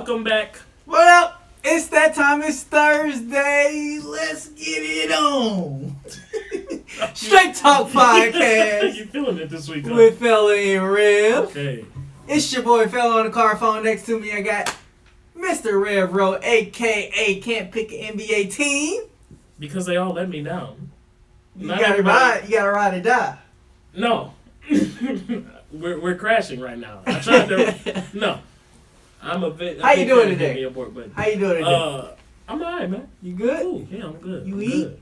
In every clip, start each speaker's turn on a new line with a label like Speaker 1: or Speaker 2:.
Speaker 1: Welcome back.
Speaker 2: What up? It's that time. It's Thursday. Let's get it on. Straight Talk Podcast.
Speaker 1: You feeling it this week, huh?
Speaker 2: With Fella and Rev.
Speaker 1: Okay.
Speaker 2: It's your boy Fella on the car phone. Next to me, I got Mr. Rev Rowe, a.k.a. Can't Pick an NBA Team.
Speaker 1: Because they all let me down.
Speaker 2: You gotta ride or die.
Speaker 1: No. We're crashing right now. I tried to... No. I'm a bit...
Speaker 2: How you doing today?
Speaker 1: But,
Speaker 2: How you doing today?
Speaker 1: I'm alright, man.
Speaker 2: You good?
Speaker 1: Cool. Yeah, I'm good.
Speaker 2: You
Speaker 1: I'm
Speaker 2: eat?
Speaker 1: Good.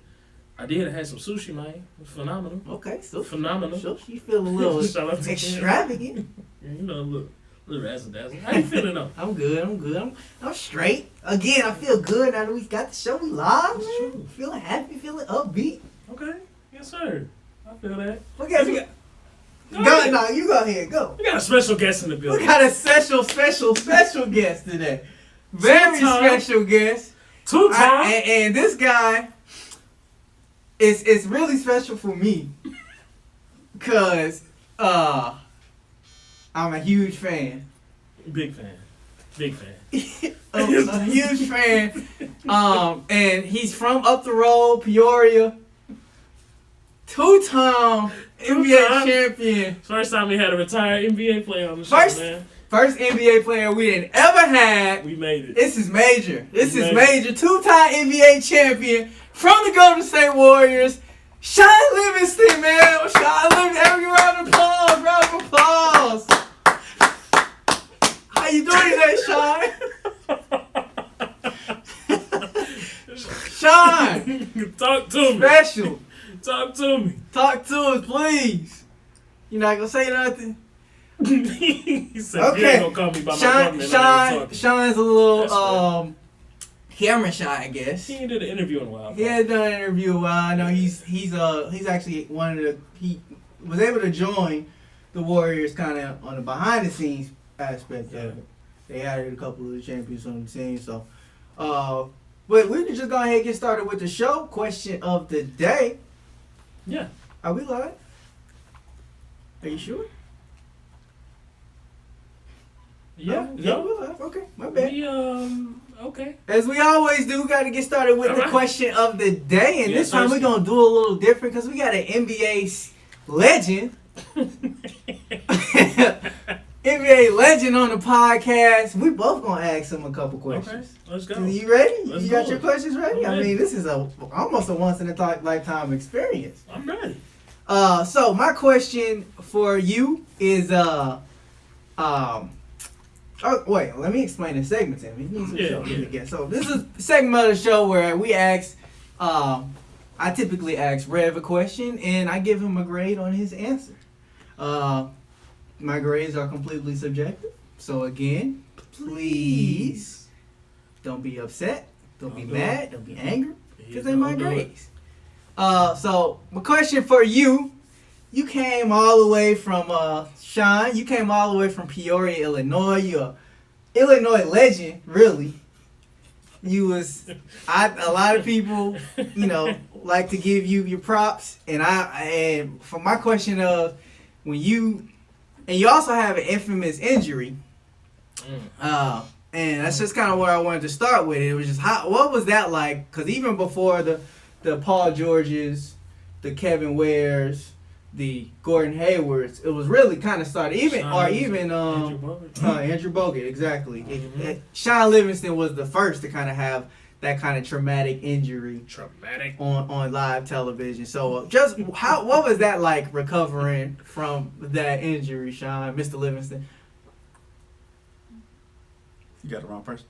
Speaker 1: I did. I had some sushi, man. It was phenomenal.
Speaker 2: Okay, so
Speaker 1: Phenomenal.
Speaker 2: You feel a little
Speaker 1: Shout out to
Speaker 2: extravagant.
Speaker 1: Yeah, you know, a little razzle-dazzle. How you feeling, though?
Speaker 2: I'm good. I'm straight. Again, I feel good now that we got the show. We live,
Speaker 1: That's
Speaker 2: man.
Speaker 1: true.
Speaker 2: Feeling happy, feeling upbeat.
Speaker 1: Okay. Yes, sir. I feel that.
Speaker 2: Look at me.
Speaker 1: Go
Speaker 2: Go,
Speaker 1: ahead.
Speaker 2: no, you go ahead, go.
Speaker 1: We got a special guest in the
Speaker 2: We
Speaker 1: building.
Speaker 2: got a special guest today. Very
Speaker 1: Two-time.
Speaker 2: special guest.
Speaker 1: Two-time.
Speaker 2: And this guy is really special for me. Cause I'm a huge fan.
Speaker 1: Big fan.
Speaker 2: a huge fan. And he's from up the road, Peoria. Two-time NBA champion.
Speaker 1: First time we had a retired NBA player on the show, man.
Speaker 2: First NBA player we didn't ever had.
Speaker 1: We made it.
Speaker 2: This is major. This is major. Two-time NBA champion from the Golden State Warriors, Sean Livingston, man. Sean Livingston. Every round of applause. How you doing today, Sean? Sean.
Speaker 1: Talk to me.
Speaker 2: Special.
Speaker 1: Talk to me.
Speaker 2: Talk to us, please. You're not gonna say nothing?
Speaker 1: He said,
Speaker 2: Okay.
Speaker 1: you ain't gonna call me by my government.
Speaker 2: Sean's a little camera shy, I guess.
Speaker 1: He ain't did an interview in a while.
Speaker 2: He had done an interview a while. I know he's actually one of the, he was able to join the Warriors kind of on the behind the scenes aspect of it. They added a couple of the champions on the team, so but we can just go ahead and get started with the show. Question of the day.
Speaker 1: Yeah.
Speaker 2: Are we live? Are you sure?
Speaker 1: Yeah.
Speaker 2: Yeah, we're live. Okay, my bad.
Speaker 1: We, okay.
Speaker 2: As we always do, we got to get started with the question of the day. And
Speaker 1: Yeah,
Speaker 2: this time we're going to do a little different because we got an NBA legend. NBA legend on the podcast. We both going to ask him a couple questions.
Speaker 1: Okay, let's go.
Speaker 2: You ready?
Speaker 1: Let's
Speaker 2: you got
Speaker 1: go.
Speaker 2: your questions ready?
Speaker 1: I'm
Speaker 2: I
Speaker 1: ready.
Speaker 2: mean, this is almost a once-in-a-lifetime experience.
Speaker 1: I'm ready.
Speaker 2: So my question for you is, oh, wait, let me explain the segment to me.
Speaker 1: Yeah.
Speaker 2: So this is a segment of the show where we ask, I typically ask Rev a question and I give him a grade on his answer. My grades are completely subjective. So again, please don't be upset. Don't be mad. Don't be angry. Because they're my grades. So my question for you, you came all the way from, Sean, you came all the way from Peoria, Illinois. You're an Illinois legend, really. You was, a lot of people, like to give you your props. And for my question of, when you also have an infamous injury. And that's just kind of where I wanted to start with. It was just, what was that like? Because even before the Paul Georges, the Kevin Wares, the Gordon Haywards, it was really kind of started. Andrew Bogut, exactly.
Speaker 1: Mm-hmm.
Speaker 2: Sean Livingston was the first to kind of have that kind of traumatic injury on live television. So what was that like recovering from that injury, Sean, Mr. Livingston?
Speaker 3: You got the wrong person.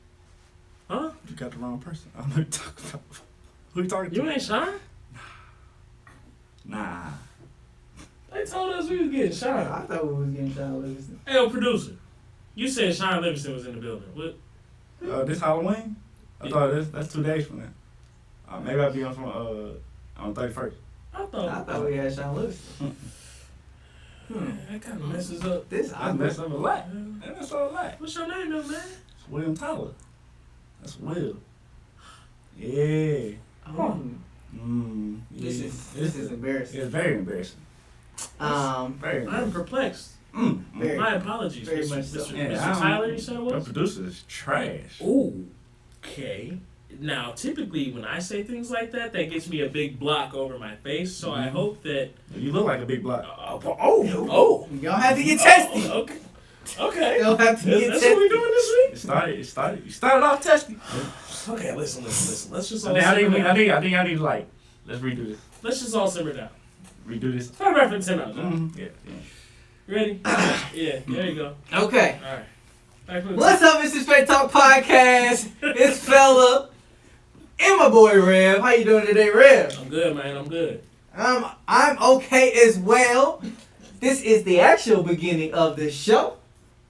Speaker 1: Huh?
Speaker 3: You got the wrong person. I don't know who you talking about. Who you talking to?
Speaker 1: You ain't Sean?
Speaker 3: Nah.
Speaker 1: They told us we was getting Sean.
Speaker 2: I thought we was getting Sean Livingston.
Speaker 1: Hey, producer. You said Sean Livingston was in the building. What?
Speaker 3: This Halloween? I thought that's 2 days from now. Maybe I'll be on the 31st.
Speaker 1: I
Speaker 2: thought we had Sean Livingston.
Speaker 1: That kind of messes up.
Speaker 3: I messed up a lot. That messed up a lot.
Speaker 1: What's your name, though, man?
Speaker 3: It's William Tyler. That's Will. Yeah.
Speaker 2: This is embarrassing.
Speaker 3: It's very embarrassing.
Speaker 1: I'm perplexed.
Speaker 2: Very,
Speaker 1: My apologies,
Speaker 2: very
Speaker 1: Mr.
Speaker 2: much so.
Speaker 1: Mr.
Speaker 3: Yeah,
Speaker 1: Mr. Tyler, you said it
Speaker 3: The
Speaker 1: was?
Speaker 3: producer is trash.
Speaker 1: Ooh, okay. Now, typically, when I say things like that, that gets me a big block over my face. So I hope that.
Speaker 3: You look like a big block.
Speaker 2: Y'all have to get testy.
Speaker 1: Okay. Okay.
Speaker 2: Y'all have to get
Speaker 1: That's what we
Speaker 2: testy.
Speaker 1: doing this week?
Speaker 3: You started off testy.
Speaker 1: Okay, listen. Let's just all
Speaker 3: I
Speaker 1: simmer
Speaker 3: think
Speaker 1: down.
Speaker 3: I need to like, let's redo this.
Speaker 1: Let's just all simmer down.
Speaker 3: Redo this.
Speaker 1: Start referencing out.
Speaker 3: Yeah.
Speaker 1: Ready? Yeah, there you go.
Speaker 2: Okay.
Speaker 1: All right. Back to the
Speaker 2: What's up? It's the Straight Talk Podcast. It's Fella and my boy Rev. How you doing today, Rev?
Speaker 1: I'm good, man. I'm good.
Speaker 2: I'm okay as well. This is the actual beginning of the show.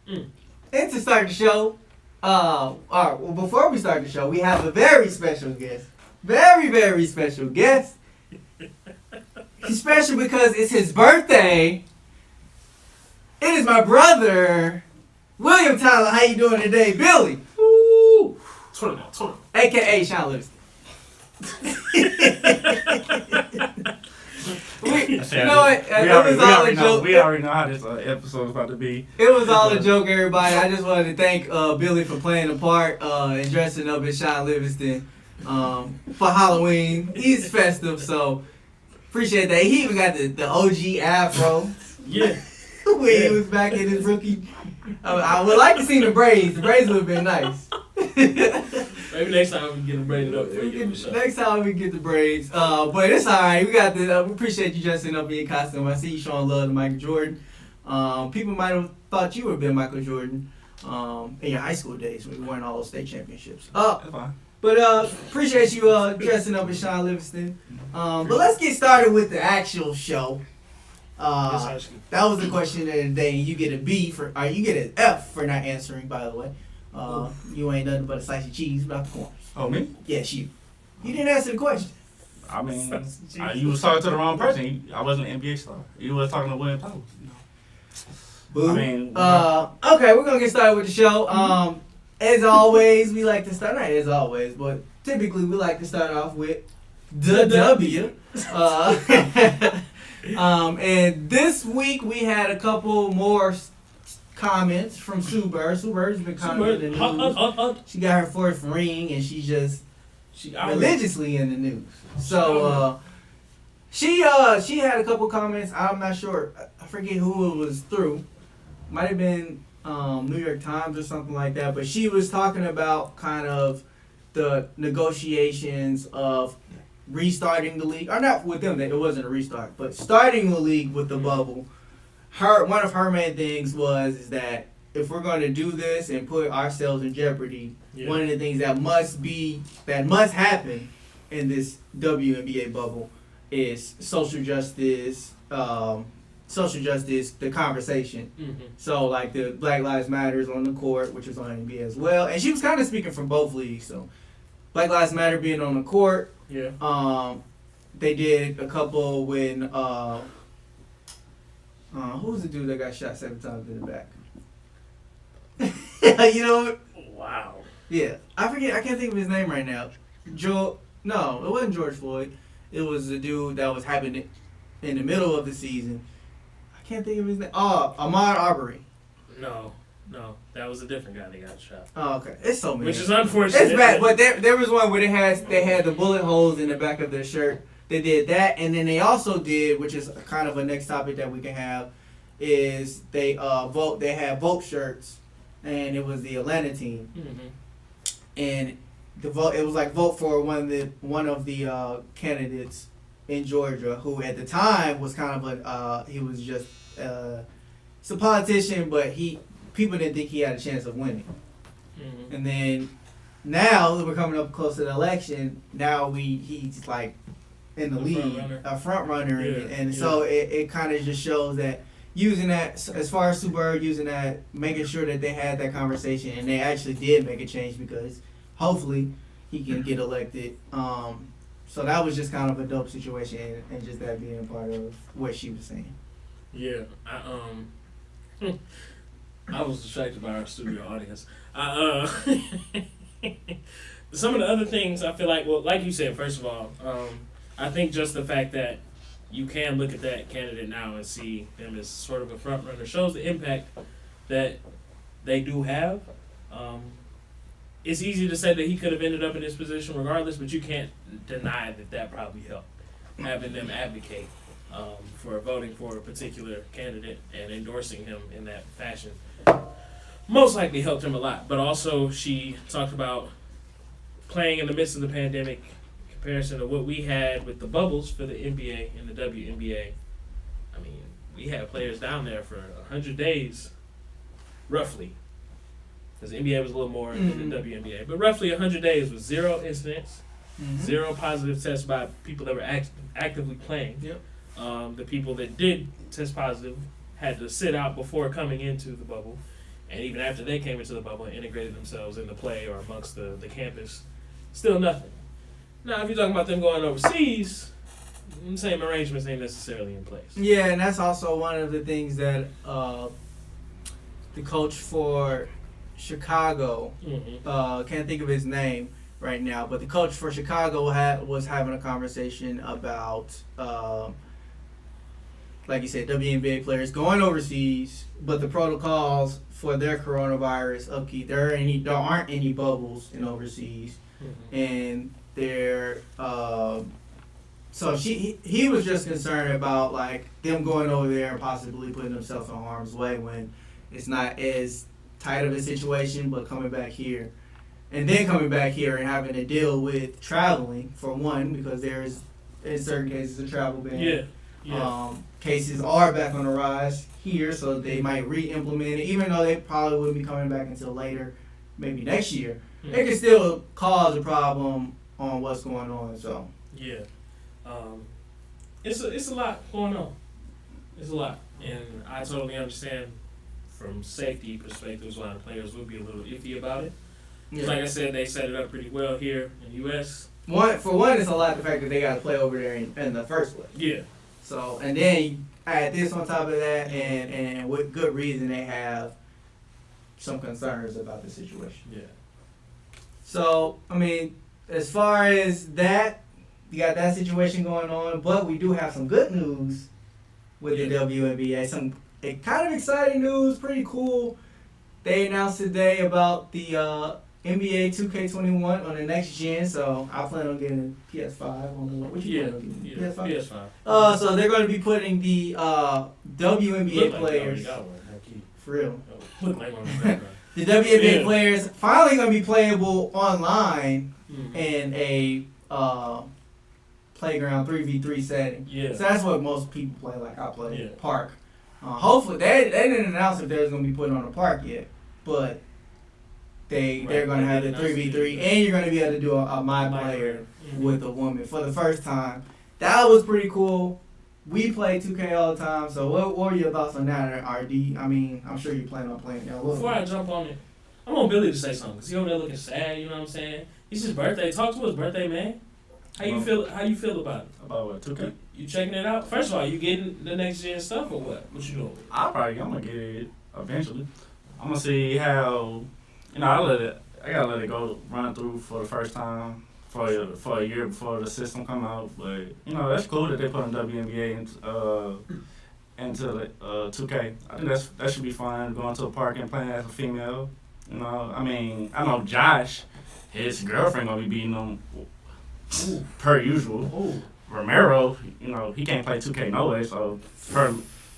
Speaker 2: And to start the show, before we start the show, we have a very special guest. Very, very special guest. He's special because it's his birthday. It is my brother, William Tyler. How you doing today, Billy?
Speaker 1: Woo! 20
Speaker 2: AKA Sean Livingston. You know what? It was all a joke.
Speaker 3: We already know how this episode is about to be.
Speaker 2: It was all a joke, everybody. I just wanted to thank Billy for playing the part and dressing up as Sean Livingston for Halloween. He's festive, so appreciate that. He even got the OG afro.
Speaker 1: Yeah.
Speaker 2: When he was back in his rookie. I would like to see the braids. The braids would have been nice.
Speaker 1: Maybe next time we can get them braided up for you.
Speaker 2: Next time we get the braids. But it's alright. We got the. We appreciate you dressing up in your costume. I see you showing love to Michael Jordan. People might have thought you would have been Michael Jordan in your high school days when you won all those state championships.
Speaker 3: That's fine.
Speaker 2: But appreciate you dressing up as Sean Livingston. But let's get started with the actual show. That was the question of the day. You get a B for, you get an F for not answering. By the way, you ain't nothing but a slice of cheese without the corners.
Speaker 3: Oh, me?
Speaker 2: Yes, you. You didn't answer the question.
Speaker 3: I mean, you was talking to the wrong person. I wasn't an NBA star. You was talking to William Powell.
Speaker 2: Boo.
Speaker 3: I mean,
Speaker 2: okay, we're gonna get started with the show. As always, we like to start. Not as always, but typically we like to start off with the W. And this week we had a couple more comments from Sue Bird. Sue Bird's been commenting in the news. She got her fourth ring and she's just religiously in the news. So she had a couple comments. I'm not sure. I forget who it was through. Might have been New York Times or something like that. But she was talking about kind of the negotiations of restarting the league, or not with them, it wasn't a restart, but starting the league with the bubble. One of her main things is that if we're going to do this and put ourselves in jeopardy, one of the things that must happen in this WNBA bubble is social justice, the conversation.
Speaker 1: Mm-hmm.
Speaker 2: So like the Black Lives Matters on the court, which was on NBA as well, and she was kind of speaking from both leagues. So Black Lives Matter being on the court.
Speaker 1: Yeah.
Speaker 2: They did a couple when who was the dude that got shot 7 times in the back? You know?
Speaker 1: Wow.
Speaker 2: Yeah, I forget. I can't think of his name right now. No, it wasn't George Floyd. It was the dude that was happening in the middle of the season. I can't think of his name. Oh, Ahmaud Arbery.
Speaker 1: No, that was a different guy that got shot.
Speaker 2: Oh, okay. It's so many.
Speaker 1: Which is unfortunate.
Speaker 2: It's bad, but there was one where they had the bullet holes in the back of their shirt. They did that, and then they also did, which is kind of a next topic that we can have, is they had vote shirts, and it was the Atlanta team, and it was like vote for one of the candidates in Georgia, who at the time was kind of he was just he's a politician, but people didn't think he had a chance of winning. Mm-hmm. And then now that we're coming up close to the election, now he's like in the lead, a front runner, and so it kind of just shows that using that, as far as Sue Bird using that, making sure that they had that conversation and they actually did make a change, because hopefully he can get elected. So that was just kind of a dope situation, and just that being a part of what she was saying.
Speaker 1: Yeah, I was distracted by our studio audience. Some of the other things I feel like, well, like you said, first of all, I think just the fact that you can look at that candidate now and see him as sort of a front runner. Shows the impact that they do have. It's easy to say that he could have ended up in this position regardless, but you can't deny that probably helped. Having them advocate for voting for a particular candidate and endorsing him in that fashion most likely helped him a lot. But also she talked about playing in the midst of the pandemic in comparison to what we had with the bubbles for the NBA and the WNBA. I mean, we had players down there for 100 days, roughly. Because the NBA was a little more than the WNBA. But roughly 100 days with 0 incidents, 0 positive tests by people that were actively playing.
Speaker 2: Yep.
Speaker 1: The people that did test positive had to sit out before coming into the bubble. And even after they came into the bubble and integrated themselves in the play or amongst the campus, still nothing. Now, if you're talking about them going overseas, the same arrangements ain't necessarily in place.
Speaker 2: Yeah, and that's also one of the things that the coach for Chicago, can't think of his name right now, but the coach for Chicago was having a conversation about, like you said, WNBA players going overseas, but the protocols for their coronavirus upkeep, there aren't any bubbles in overseas, and they're so he was just concerned about like them going over there and possibly putting themselves in harm's way when it's not as tight of a situation, but coming back here and having to deal with traveling for one, because there's in certain cases a travel ban. Cases are back on the rise here, so they might re-implement it, even though they probably wouldn't be coming back until later, maybe next year. It can still cause a problem on what's going on. So
Speaker 1: it's a lot going on. It's a lot, and I totally understand from safety perspectives why the players would be a little iffy about it. Yeah. Like I said, they set it up pretty well here in the U.S.
Speaker 2: For one, it's a lot the fact that they got to play over there in the first place.
Speaker 1: Yeah.
Speaker 2: So, and then you add this on top of that, and with good reason they have some concerns about the situation.
Speaker 1: Yeah.
Speaker 2: So, I mean, as far as that, you got that situation going on, but we do have some good news with the WNBA. Some kind of exciting news, pretty cool. They announced today about the NBA 2K21 on the next gen, so I plan on getting a PS5 on the what you plan on getting? PS5? So they're going to be putting the WNBA players. For real. The WNBA players finally going to be playable online in a playground 3v3 setting.
Speaker 1: Yeah.
Speaker 2: So that's what most people play. Like I play Park. Hopefully they didn't announce if they're going to be putting on a Park yet, but they're going to have the 3v3, and you're going to be able to do a my player with a woman for the first time. That was pretty cool. We play 2K all the time, so what are your thoughts on that, RD? I mean, I'm sure you plan on playing that.
Speaker 1: Before I jump on it, I want Billy to say something, because he over there looking sad, you know what I'm saying? It's his birthday. Talk to his birthday, man. How you feel about it?
Speaker 3: About what, 2K?
Speaker 1: You checking it out? First of all, you getting the next gen stuff or what? What you doing?
Speaker 3: I'm gonna get it eventually. I'm gonna see how, I gotta let it go run through for the first time for a year before the system come out. But that's cool that they put in WNBA into 2K. I think that should be fun, going to a park and playing as a female. I know Josh, his girlfriend gonna be beating him per usual.
Speaker 2: Ooh.
Speaker 3: Romero, he can't play 2K no way, so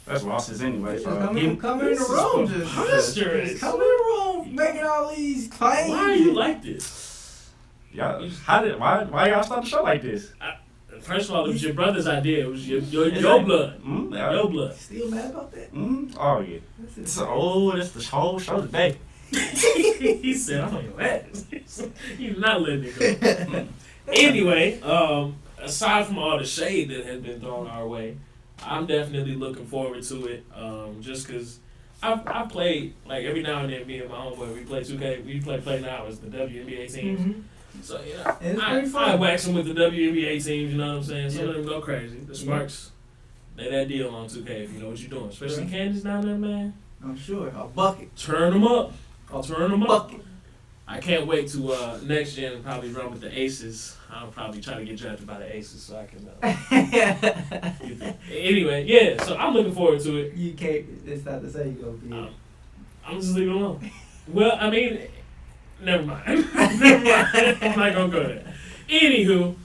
Speaker 3: that's losses anyway. So
Speaker 2: coming in the room, just coming in the room, making all these claims.
Speaker 1: Why are you like this?
Speaker 3: Yeah, why y'all start the show like this?
Speaker 1: First of all, it was your brother's idea. It was your blood. Your blood.
Speaker 2: Still mad about that?
Speaker 3: Oh yeah. It's the whole show today.
Speaker 1: He said, "I'm on your ass." He's not letting it go. Anyway, aside from all the shade that has been thrown our way, I'm definitely looking forward to it. Just because I played, like, every now and then, me and my homeboy, we play 2K. We play now as the WNBA teams.
Speaker 2: Mm-hmm.
Speaker 1: So,
Speaker 2: I
Speaker 1: wax them with the WNBA teams, you know what I'm saying? Some of them go crazy. The Sparks, they that deal on 2K if you know what you're doing. Especially Candace down there, man.
Speaker 2: I'm sure. A bucket.
Speaker 1: Turn them up. Turn them up.
Speaker 2: Bucket.
Speaker 1: I can't wait to next gen probably run with the Aces. I'll probably try to get drafted by the Aces so I can get the Anyway, yeah. So I'm looking forward to it.
Speaker 2: You can't. It's not to say you're gonna be.
Speaker 1: I'm just leaving it alone. Well, I mean, never mind. Never mind. I'm not gonna go there. Anywho,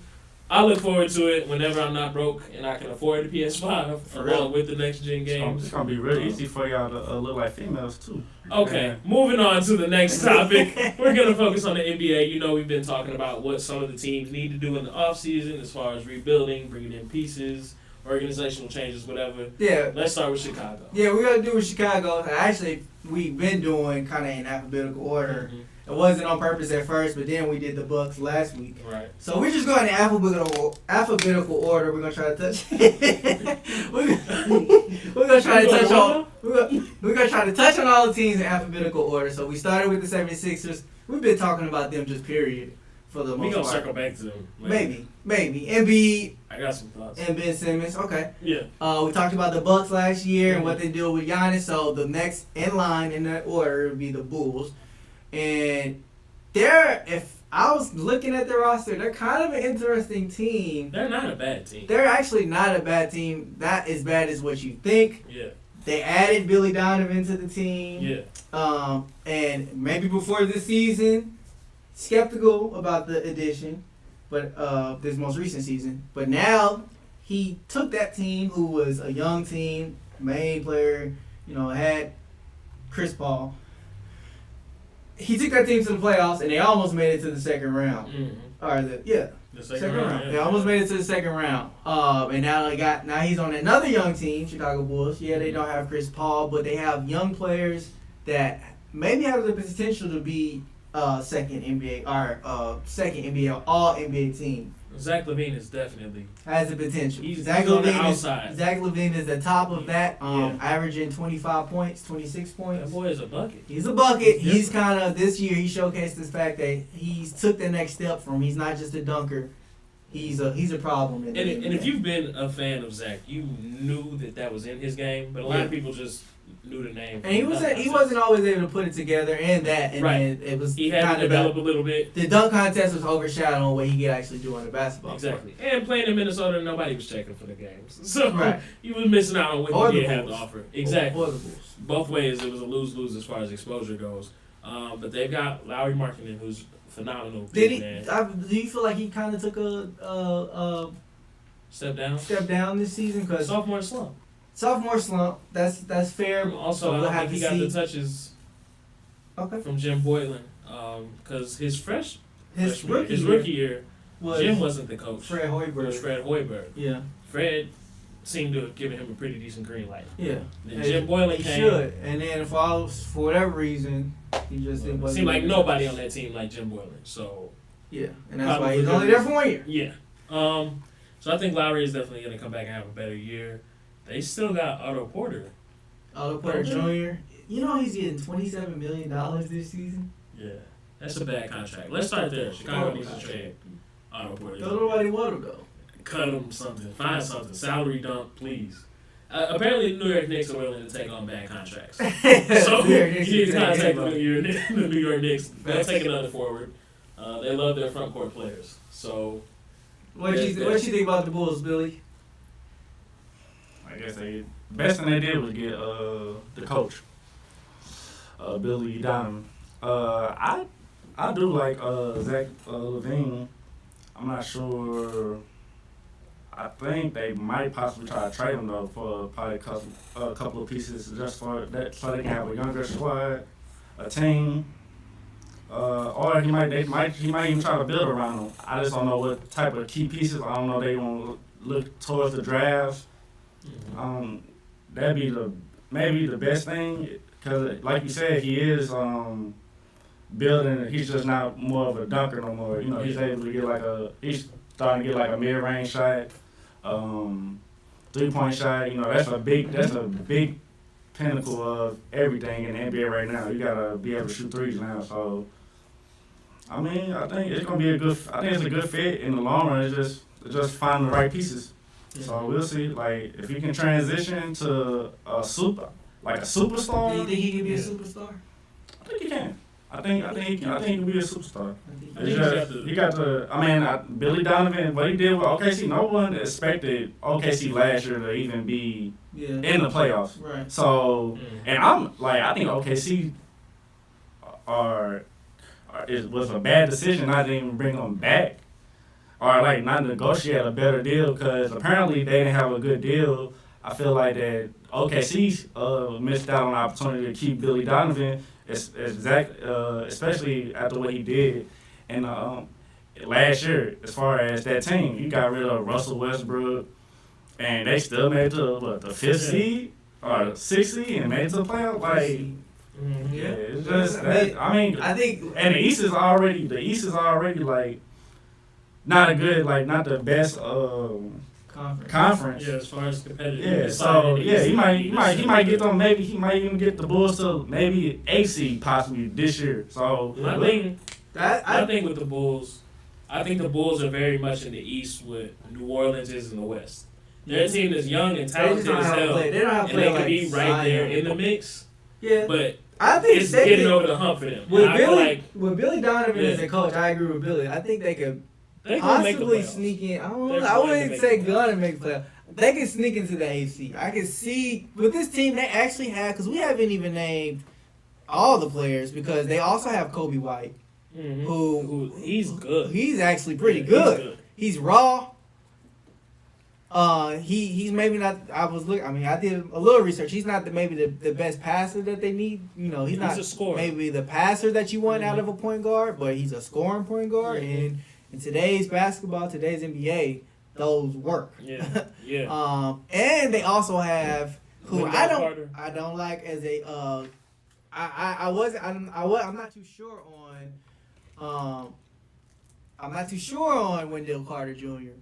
Speaker 1: I look forward to it whenever I'm not broke and I can afford the PS5
Speaker 2: For
Speaker 1: along
Speaker 2: real.
Speaker 1: with the next gen games.
Speaker 3: It's gonna be really easy for y'all to look like females too.
Speaker 1: Okay, moving on to the next topic. We're going to focus on the NBA. You know, we've been talking about what some of the teams need to do in the offseason as far as rebuilding, bringing in pieces, organizational changes, whatever.
Speaker 2: Yeah.
Speaker 1: Let's start with Chicago.
Speaker 2: Yeah, we're gonna do with Chicago. Actually, we've been doing kind of in alphabetical order. It wasn't on purpose at first, but then we did the Bucks last week.
Speaker 1: Right.
Speaker 2: So we're just going in alphabetical order. We're gonna try to touch. we're gonna try to touch on. We're gonna try to touch on all the teams in alphabetical order. So we started with the 76ers. We've been talking about them just period for the
Speaker 1: We're
Speaker 2: most
Speaker 1: going to
Speaker 2: part.
Speaker 1: circle back to them. later.
Speaker 2: Maybe. Embiid
Speaker 1: I got some thoughts.
Speaker 2: and Ben Simmons. Okay.
Speaker 1: Yeah.
Speaker 2: We talked about the Bucks last year and what they do with Giannis. So the next in line in that order would be the Bulls. And if I was looking at their roster, they're kind of an interesting team.
Speaker 1: They're not a bad team.
Speaker 2: They're actually not a bad team. Not as bad as what you think.
Speaker 1: Yeah.
Speaker 2: They added Billy Donovan to the team.
Speaker 1: Yeah.
Speaker 2: And maybe before this season, skeptical about the addition, but this most recent season. But now he took that team, who was a young team, main player, had Chris Paul. He took that team to the playoffs, and they almost made it to the second round.
Speaker 1: Mm-hmm.
Speaker 2: Or
Speaker 1: The second round. Yeah.
Speaker 2: They almost made it to the second round. And now he's on another young team, Chicago Bulls. Yeah, they don't have Chris Paul, but they have young players that maybe have the potential to be second NBA or all NBA team.
Speaker 1: Zach LaVine is definitely
Speaker 2: Has the potential.
Speaker 1: He's
Speaker 2: Zach
Speaker 1: on the
Speaker 2: LaVine
Speaker 1: outside.
Speaker 2: Zach LaVine is the top of that,
Speaker 1: Yeah.
Speaker 2: averaging 25 points, 26 points.
Speaker 1: that boy is a bucket.
Speaker 2: He's a bucket.
Speaker 1: He's
Speaker 2: He's kind of, this year, he showcased this fact that he's took the next step from, he's not just a dunker. He's a problem.
Speaker 1: And if you've been a fan of Zach, you knew that was in his game, but a lot of people just knew the name.
Speaker 2: And he wasn't always able to put it together, and then it was
Speaker 1: He had
Speaker 2: kind
Speaker 1: to
Speaker 2: of
Speaker 1: develop a little bit.
Speaker 2: the dunk contest was overshadowing what he could actually do on the basketball
Speaker 1: Exactly. And playing in Minnesota, nobody was checking for the games. So
Speaker 2: Right.
Speaker 1: you was missing out on
Speaker 2: Or
Speaker 1: what he
Speaker 2: the
Speaker 1: did have to
Speaker 2: Bulls.
Speaker 1: offer. Exactly.
Speaker 2: Or the Bulls.
Speaker 1: Both ways, it was a lose-lose as far as exposure goes. But they've got Lowry Markkinen, who's phenomenal.
Speaker 2: Did he?
Speaker 1: Man.
Speaker 2: Do you feel like he kind of took a
Speaker 1: Step down.
Speaker 2: step down this season? Because
Speaker 1: Sophomore slump.
Speaker 2: sophomore slump. That's fair.
Speaker 1: Also,
Speaker 2: so
Speaker 1: I
Speaker 2: we'll
Speaker 1: don't
Speaker 2: have
Speaker 1: think
Speaker 2: to
Speaker 1: he got
Speaker 2: see.
Speaker 1: the touches
Speaker 2: Okay.
Speaker 1: from Jim Boylan. Because his
Speaker 2: His
Speaker 1: rookie
Speaker 2: rookie
Speaker 1: year,
Speaker 2: was
Speaker 1: Jim wasn't the coach.
Speaker 2: Fred
Speaker 1: It
Speaker 2: Hoiberg.
Speaker 1: was Fred Hoiberg.
Speaker 2: Yeah.
Speaker 1: Fred seemed to have given him a pretty decent green light.
Speaker 2: Yeah.
Speaker 1: Then Jim Boylan
Speaker 2: He
Speaker 1: came.
Speaker 2: should. And then for whatever reason, he just didn't.
Speaker 1: It seemed like nobody on that team liked Jim Boylan. So
Speaker 2: Yeah, and that's why
Speaker 1: Probably
Speaker 2: he's only there for 1 year.
Speaker 1: yeah. So I think Lowry is definitely going to come back and have a better year. They still got Otto Porter.
Speaker 2: Otto Porter Jr. You know he's getting $27 million this season.
Speaker 1: Yeah, that's a bad contract. Let's start there. Chicago needs to trade Otto Porter.
Speaker 2: Don't nobody want to go.
Speaker 1: Cut him something. Find something. Salary dump, please. Apparently, the New York Knicks are willing to take on bad contracts. So he's contact the New York Knicks. They'll take another forward. They love their front court players. So
Speaker 2: What you think about the Bulls, Billy?
Speaker 3: I guess the best thing they did was get the coach, Billy Donovan. I do like Zach LaVine. I'm not sure. I think they might possibly try to trade him though for probably a couple of pieces just for that, so they can have a younger squad, a team. Or he might even try to build around them. I just don't know what type of key pieces. I don't know if they want to look towards the draft. That'd be maybe the best thing, because like you said, he is building. He's just not more of a dunker no more. You know, he's able to get he's starting to get like a mid-range shot, 3-point shot. You know, that's a big pinnacle of everything in the NBA right now. You gotta be able to shoot threes now. So, I mean, I think it's gonna be it's a good fit in the long run. It's just finding the right pieces. So we'll see. Like if he can transition to a superstar.
Speaker 2: Do you think he can be a superstar?
Speaker 3: I think he can. I think he can be a superstar.
Speaker 1: I think
Speaker 3: He got the. I mean, Billy Donovan, what he did with OKC, no one expected OKC last year to even be in the playoffs.
Speaker 2: Right.
Speaker 3: So, and I think OKC it was a bad decision not to even bring them back, or like not negotiate a better deal, because apparently they didn't have a good deal. I feel like that OKC missed out on the opportunity to keep Billy Donovan, especially after what he did. And last year, as far as that team, you got rid of Russell Westbrook, and they still made it to the fifth seed or the sixth seed and made it to the playoffs. Like, it's just that. I mean,
Speaker 2: I think,
Speaker 3: and the East is already like not a good, like not the best conference.
Speaker 1: Yeah, as far as competitive.
Speaker 3: Yeah, so he might get them. Maybe he might even get the Bulls to maybe 8 seed possibly this year. So
Speaker 1: I think with the Bulls, I think the Bulls are very much in the East what New Orleans is in the West. Their team is young and talented as hell, and they can be right there in the mix.
Speaker 2: Yeah,
Speaker 1: but
Speaker 2: I think
Speaker 1: it's getting over the hump for them.
Speaker 2: With Billy Donovan as a coach, I agree with Billy. I think they could possibly sneak in. I wouldn't say gonna make the playoffs. They can sneak into the AC. I can see with this team they actually have, because we haven't even named all the players, because they also have Kobe White, who
Speaker 1: he's good.
Speaker 2: He's actually pretty good. He's raw. He's maybe not. I did a little research. He's not maybe the best passer that they need. You know, he's not
Speaker 1: a scorer.
Speaker 2: Maybe the passer that you want out of a point guard, but he's a scoring point guard. And in today's basketball, today's NBA, those work.
Speaker 1: Yeah.
Speaker 2: And they also have who
Speaker 1: Carter.
Speaker 2: I don't like as a I'm not too sure on Wendell Carter Jr.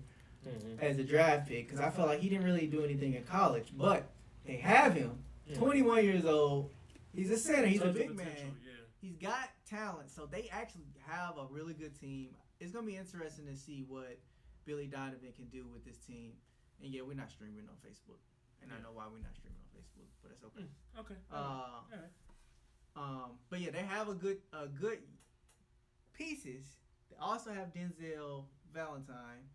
Speaker 2: As a draft pick, because I felt like he didn't really do anything in college, but they have him. 21 years old. He's a center. He's a big man. He's got talent, so they actually have a really good team. It's going to be interesting to see what Billy Donovan can do with this team. And yeah, we're not streaming on Facebook, and I know why we're not streaming on Facebook, but it's okay.
Speaker 1: Okay.
Speaker 2: All right. But yeah, they have a good pieces. They also have Denzel Valentine.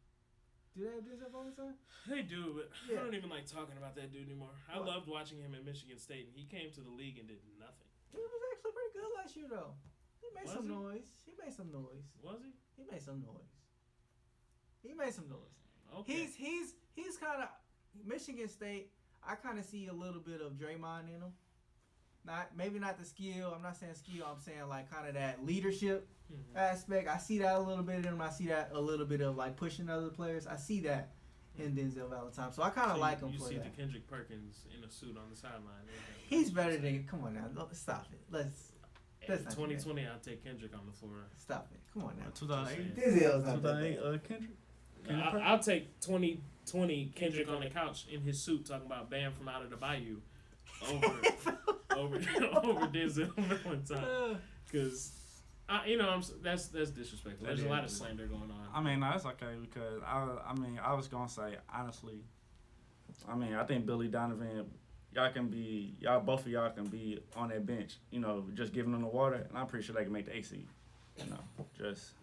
Speaker 2: Do they have Denzel Valentine?
Speaker 1: They do, but I don't even like talking about that dude anymore. I loved watching him at Michigan State, and he came to the league and did nothing.
Speaker 2: He was actually pretty good last year, though. He made some noise.
Speaker 1: Was he?
Speaker 2: He made some noise.
Speaker 1: Okay.
Speaker 2: He's kind of Michigan State. I kind of see a little bit of Draymond in him. Maybe not the skill. I'm not saying skill. I'm saying like kind of that leadership aspect. I see that a little bit in him. I see that a little bit of like pushing other players. I see that in Denzel Valentine. So I kind of like him for that.
Speaker 1: You see the Kendrick Perkins in a suit on the sideline.
Speaker 2: He's better than. Come on now. Stop it. Let's
Speaker 1: 2020, I'll take Kendrick on the floor.
Speaker 2: Stop it. Come on now.
Speaker 3: 2008.
Speaker 2: Denzel's not
Speaker 3: 2008. Kendrick.
Speaker 1: I'll take 2020 Kendrick on the couch in his suit talking about Bam from out of the Bayou over Denzel Valentine, because that's disrespectful. There's a lot of slander going on.
Speaker 3: I mean, that's okay, because I was gonna say honestly, I think Billy Donovan, both of y'all can be on that bench, just giving them the water, and I'm pretty sure they can make the AC. Just.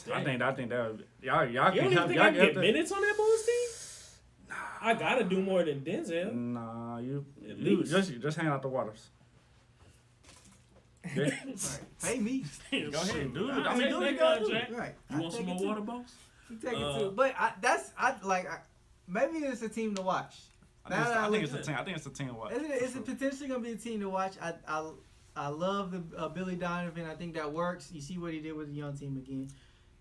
Speaker 1: Dang.
Speaker 3: I think that
Speaker 1: y'all can help. Y'all get minutes on that Bulls team. Nah, I gotta do more than Denzel.
Speaker 3: Nah, you just hang out the waters.
Speaker 2: Right. Pay me.
Speaker 3: Go ahead, do it.
Speaker 1: Do it, Jack.
Speaker 2: Right.
Speaker 1: You want some more water, boss?
Speaker 2: You take it too. But maybe it's a team to watch.
Speaker 3: I think it's a team to watch.
Speaker 2: It's potentially gonna be a team to watch. I love the Billy Donovan. I think that works. You see what he did with the young team again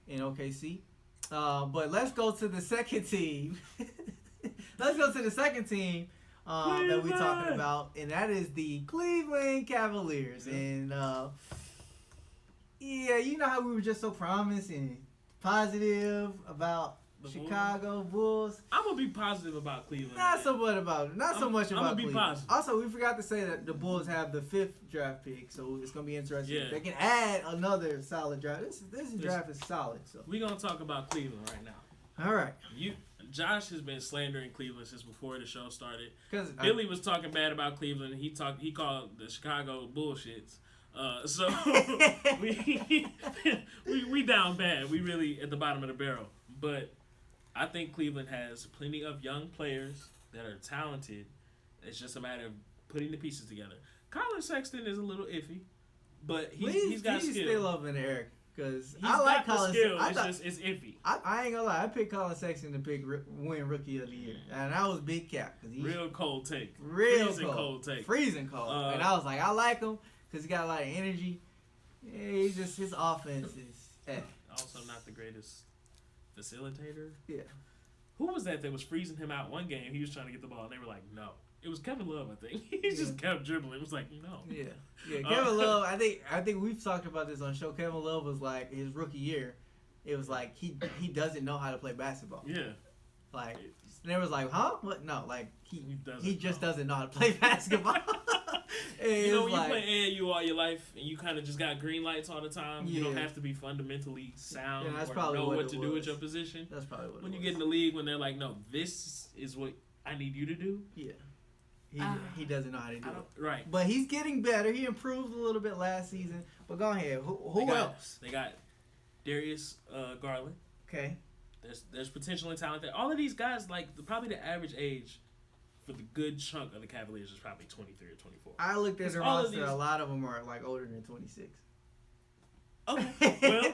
Speaker 2: in OKC. But let's go to the second team. Let's go to the second team that we're talking about, and that is the Cleveland Cavaliers. And you know how we were just so promising, positive about Chicago Bulls.
Speaker 1: I'm gonna be positive about Cleveland.
Speaker 2: Not so much about Cleveland.
Speaker 1: Be positive.
Speaker 2: Also, we forgot to say that the Bulls have the 5th draft pick, so it's gonna be interesting.
Speaker 1: Yeah.
Speaker 2: They can add another solid draft. This draft is solid. So
Speaker 1: we're gonna talk about Cleveland right now.
Speaker 2: All right.
Speaker 1: Josh has been slandering Cleveland since before the show started.
Speaker 2: Because
Speaker 1: Billy was talking bad about Cleveland. He called the Chicago bullshits. So we down bad. We really at the bottom of the barrel. But I think Cleveland has plenty of young players that are talented. It's just a matter of putting the pieces together. Colin Sexton is a little iffy, but he's got skill.
Speaker 2: He's still up in the air because
Speaker 1: I like
Speaker 2: Colin.
Speaker 1: Skill. It's iffy.
Speaker 2: I ain't gonna lie. I picked Colin Sexton to win Rookie of the Year, and that was big cap.
Speaker 1: Real cold take.
Speaker 2: Freezing cold.
Speaker 1: And
Speaker 2: I was like, I like him because he got a lot of energy. Yeah, his offense is.
Speaker 1: Also, not the greatest facilitator.
Speaker 2: Yeah.
Speaker 1: Who was that was freezing him out one game? He was trying to get the ball, and they were like, no. It was Kevin Love, I think. He just kept dribbling. It was like, no.
Speaker 2: Yeah. Kevin Love. I think we've talked about this on the show. Kevin Love was like his rookie year. It was like he doesn't know how to play basketball.
Speaker 1: Yeah.
Speaker 2: Like, and it was like, huh? What? No, like he just
Speaker 1: know.
Speaker 2: doesn't know how to play basketball.
Speaker 1: You know, when you play AAU all your life and you kind of just got green lights all the time, you don't have to be fundamentally sound
Speaker 2: that's
Speaker 1: or
Speaker 2: probably
Speaker 1: know what to
Speaker 2: was.
Speaker 1: do with your position.
Speaker 2: That's probably what
Speaker 1: when
Speaker 2: it
Speaker 1: you
Speaker 2: was.
Speaker 1: get in the league, when they're like, no, this is what I need you to do.
Speaker 2: Yeah. He doesn't know how to do it.
Speaker 1: Right.
Speaker 2: But he's getting better. He improved a little bit last season. But go ahead. Who else?
Speaker 1: They got Darius Garland.
Speaker 2: Okay.
Speaker 1: There's potential and talent there. All of these guys, probably the average age for the good chunk of the Cavaliers is probably 23 or 24.
Speaker 2: I looked at the roster. A lot of them are older than 26.
Speaker 1: Okay. Well,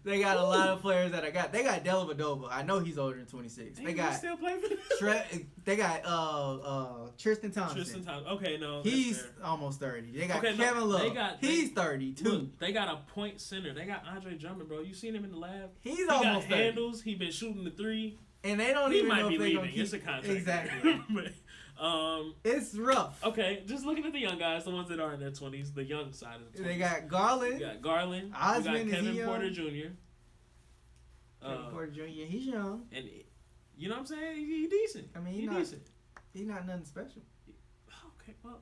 Speaker 2: they got a lot of players that They got Dellavedova. I know he's older than 26.
Speaker 1: They got still play for them.
Speaker 2: They got Tristan Thompson.
Speaker 1: Okay, no.
Speaker 2: He's almost 30. They got Kevin Love. He's 32.
Speaker 1: Look, they got a point center. They got Andre Drummond, bro. You seen him in the lab?
Speaker 2: He's almost 30.
Speaker 1: Handles. He been shooting the three.
Speaker 2: And they don't even know if they're going to keep...
Speaker 1: It's a contract.
Speaker 2: Exactly.
Speaker 1: But,
Speaker 2: it's rough.
Speaker 1: Okay, just looking at the young guys, the ones that are in their 20s, the young side of the 20s.
Speaker 2: They got Garland.
Speaker 1: Osmond, we got Kevin Porter Jr.
Speaker 2: Kevin Porter Jr. He's young.
Speaker 1: And you know what I'm saying? He's decent.
Speaker 2: I mean, he's decent. He's not nothing special.
Speaker 1: Okay, well,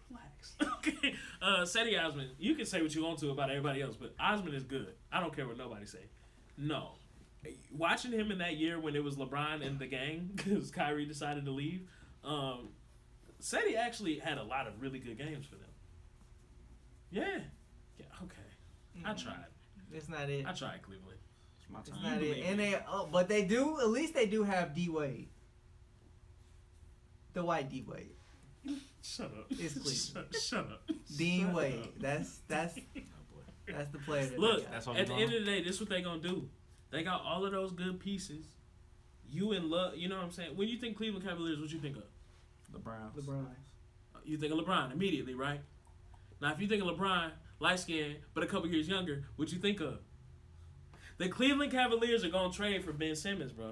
Speaker 1: relax. Okay. Cedi Osman, you can say what you want to about everybody else, but Osman is good. I don't care what nobody say. No. Watching him in that year when it was LeBron and the gang, because Kyrie decided to leave, Cedi actually had a lot of really good games for them. Yeah. Yeah, okay. I tried.
Speaker 2: It's not it.
Speaker 1: I tried, Cleveland.
Speaker 3: It's my time.
Speaker 2: It's not it. And but they do, at least they do have D Wade. The white D Wade.
Speaker 1: Shut up.
Speaker 2: It's Cleveland.
Speaker 1: Shut up.
Speaker 2: Dean Wade. That's the player that
Speaker 1: Look, at the end of the day, this is what they gonna do. They got all of those good pieces. You and Love, you know what I'm saying? When you think Cleveland Cavaliers, what you think of?
Speaker 3: The Browns.
Speaker 1: You think of LeBron immediately, right? Now, if you think of LeBron, light skinned, but a couple years younger, what you think of? The Cleveland Cavaliers are gonna trade for Ben Simmons, bro.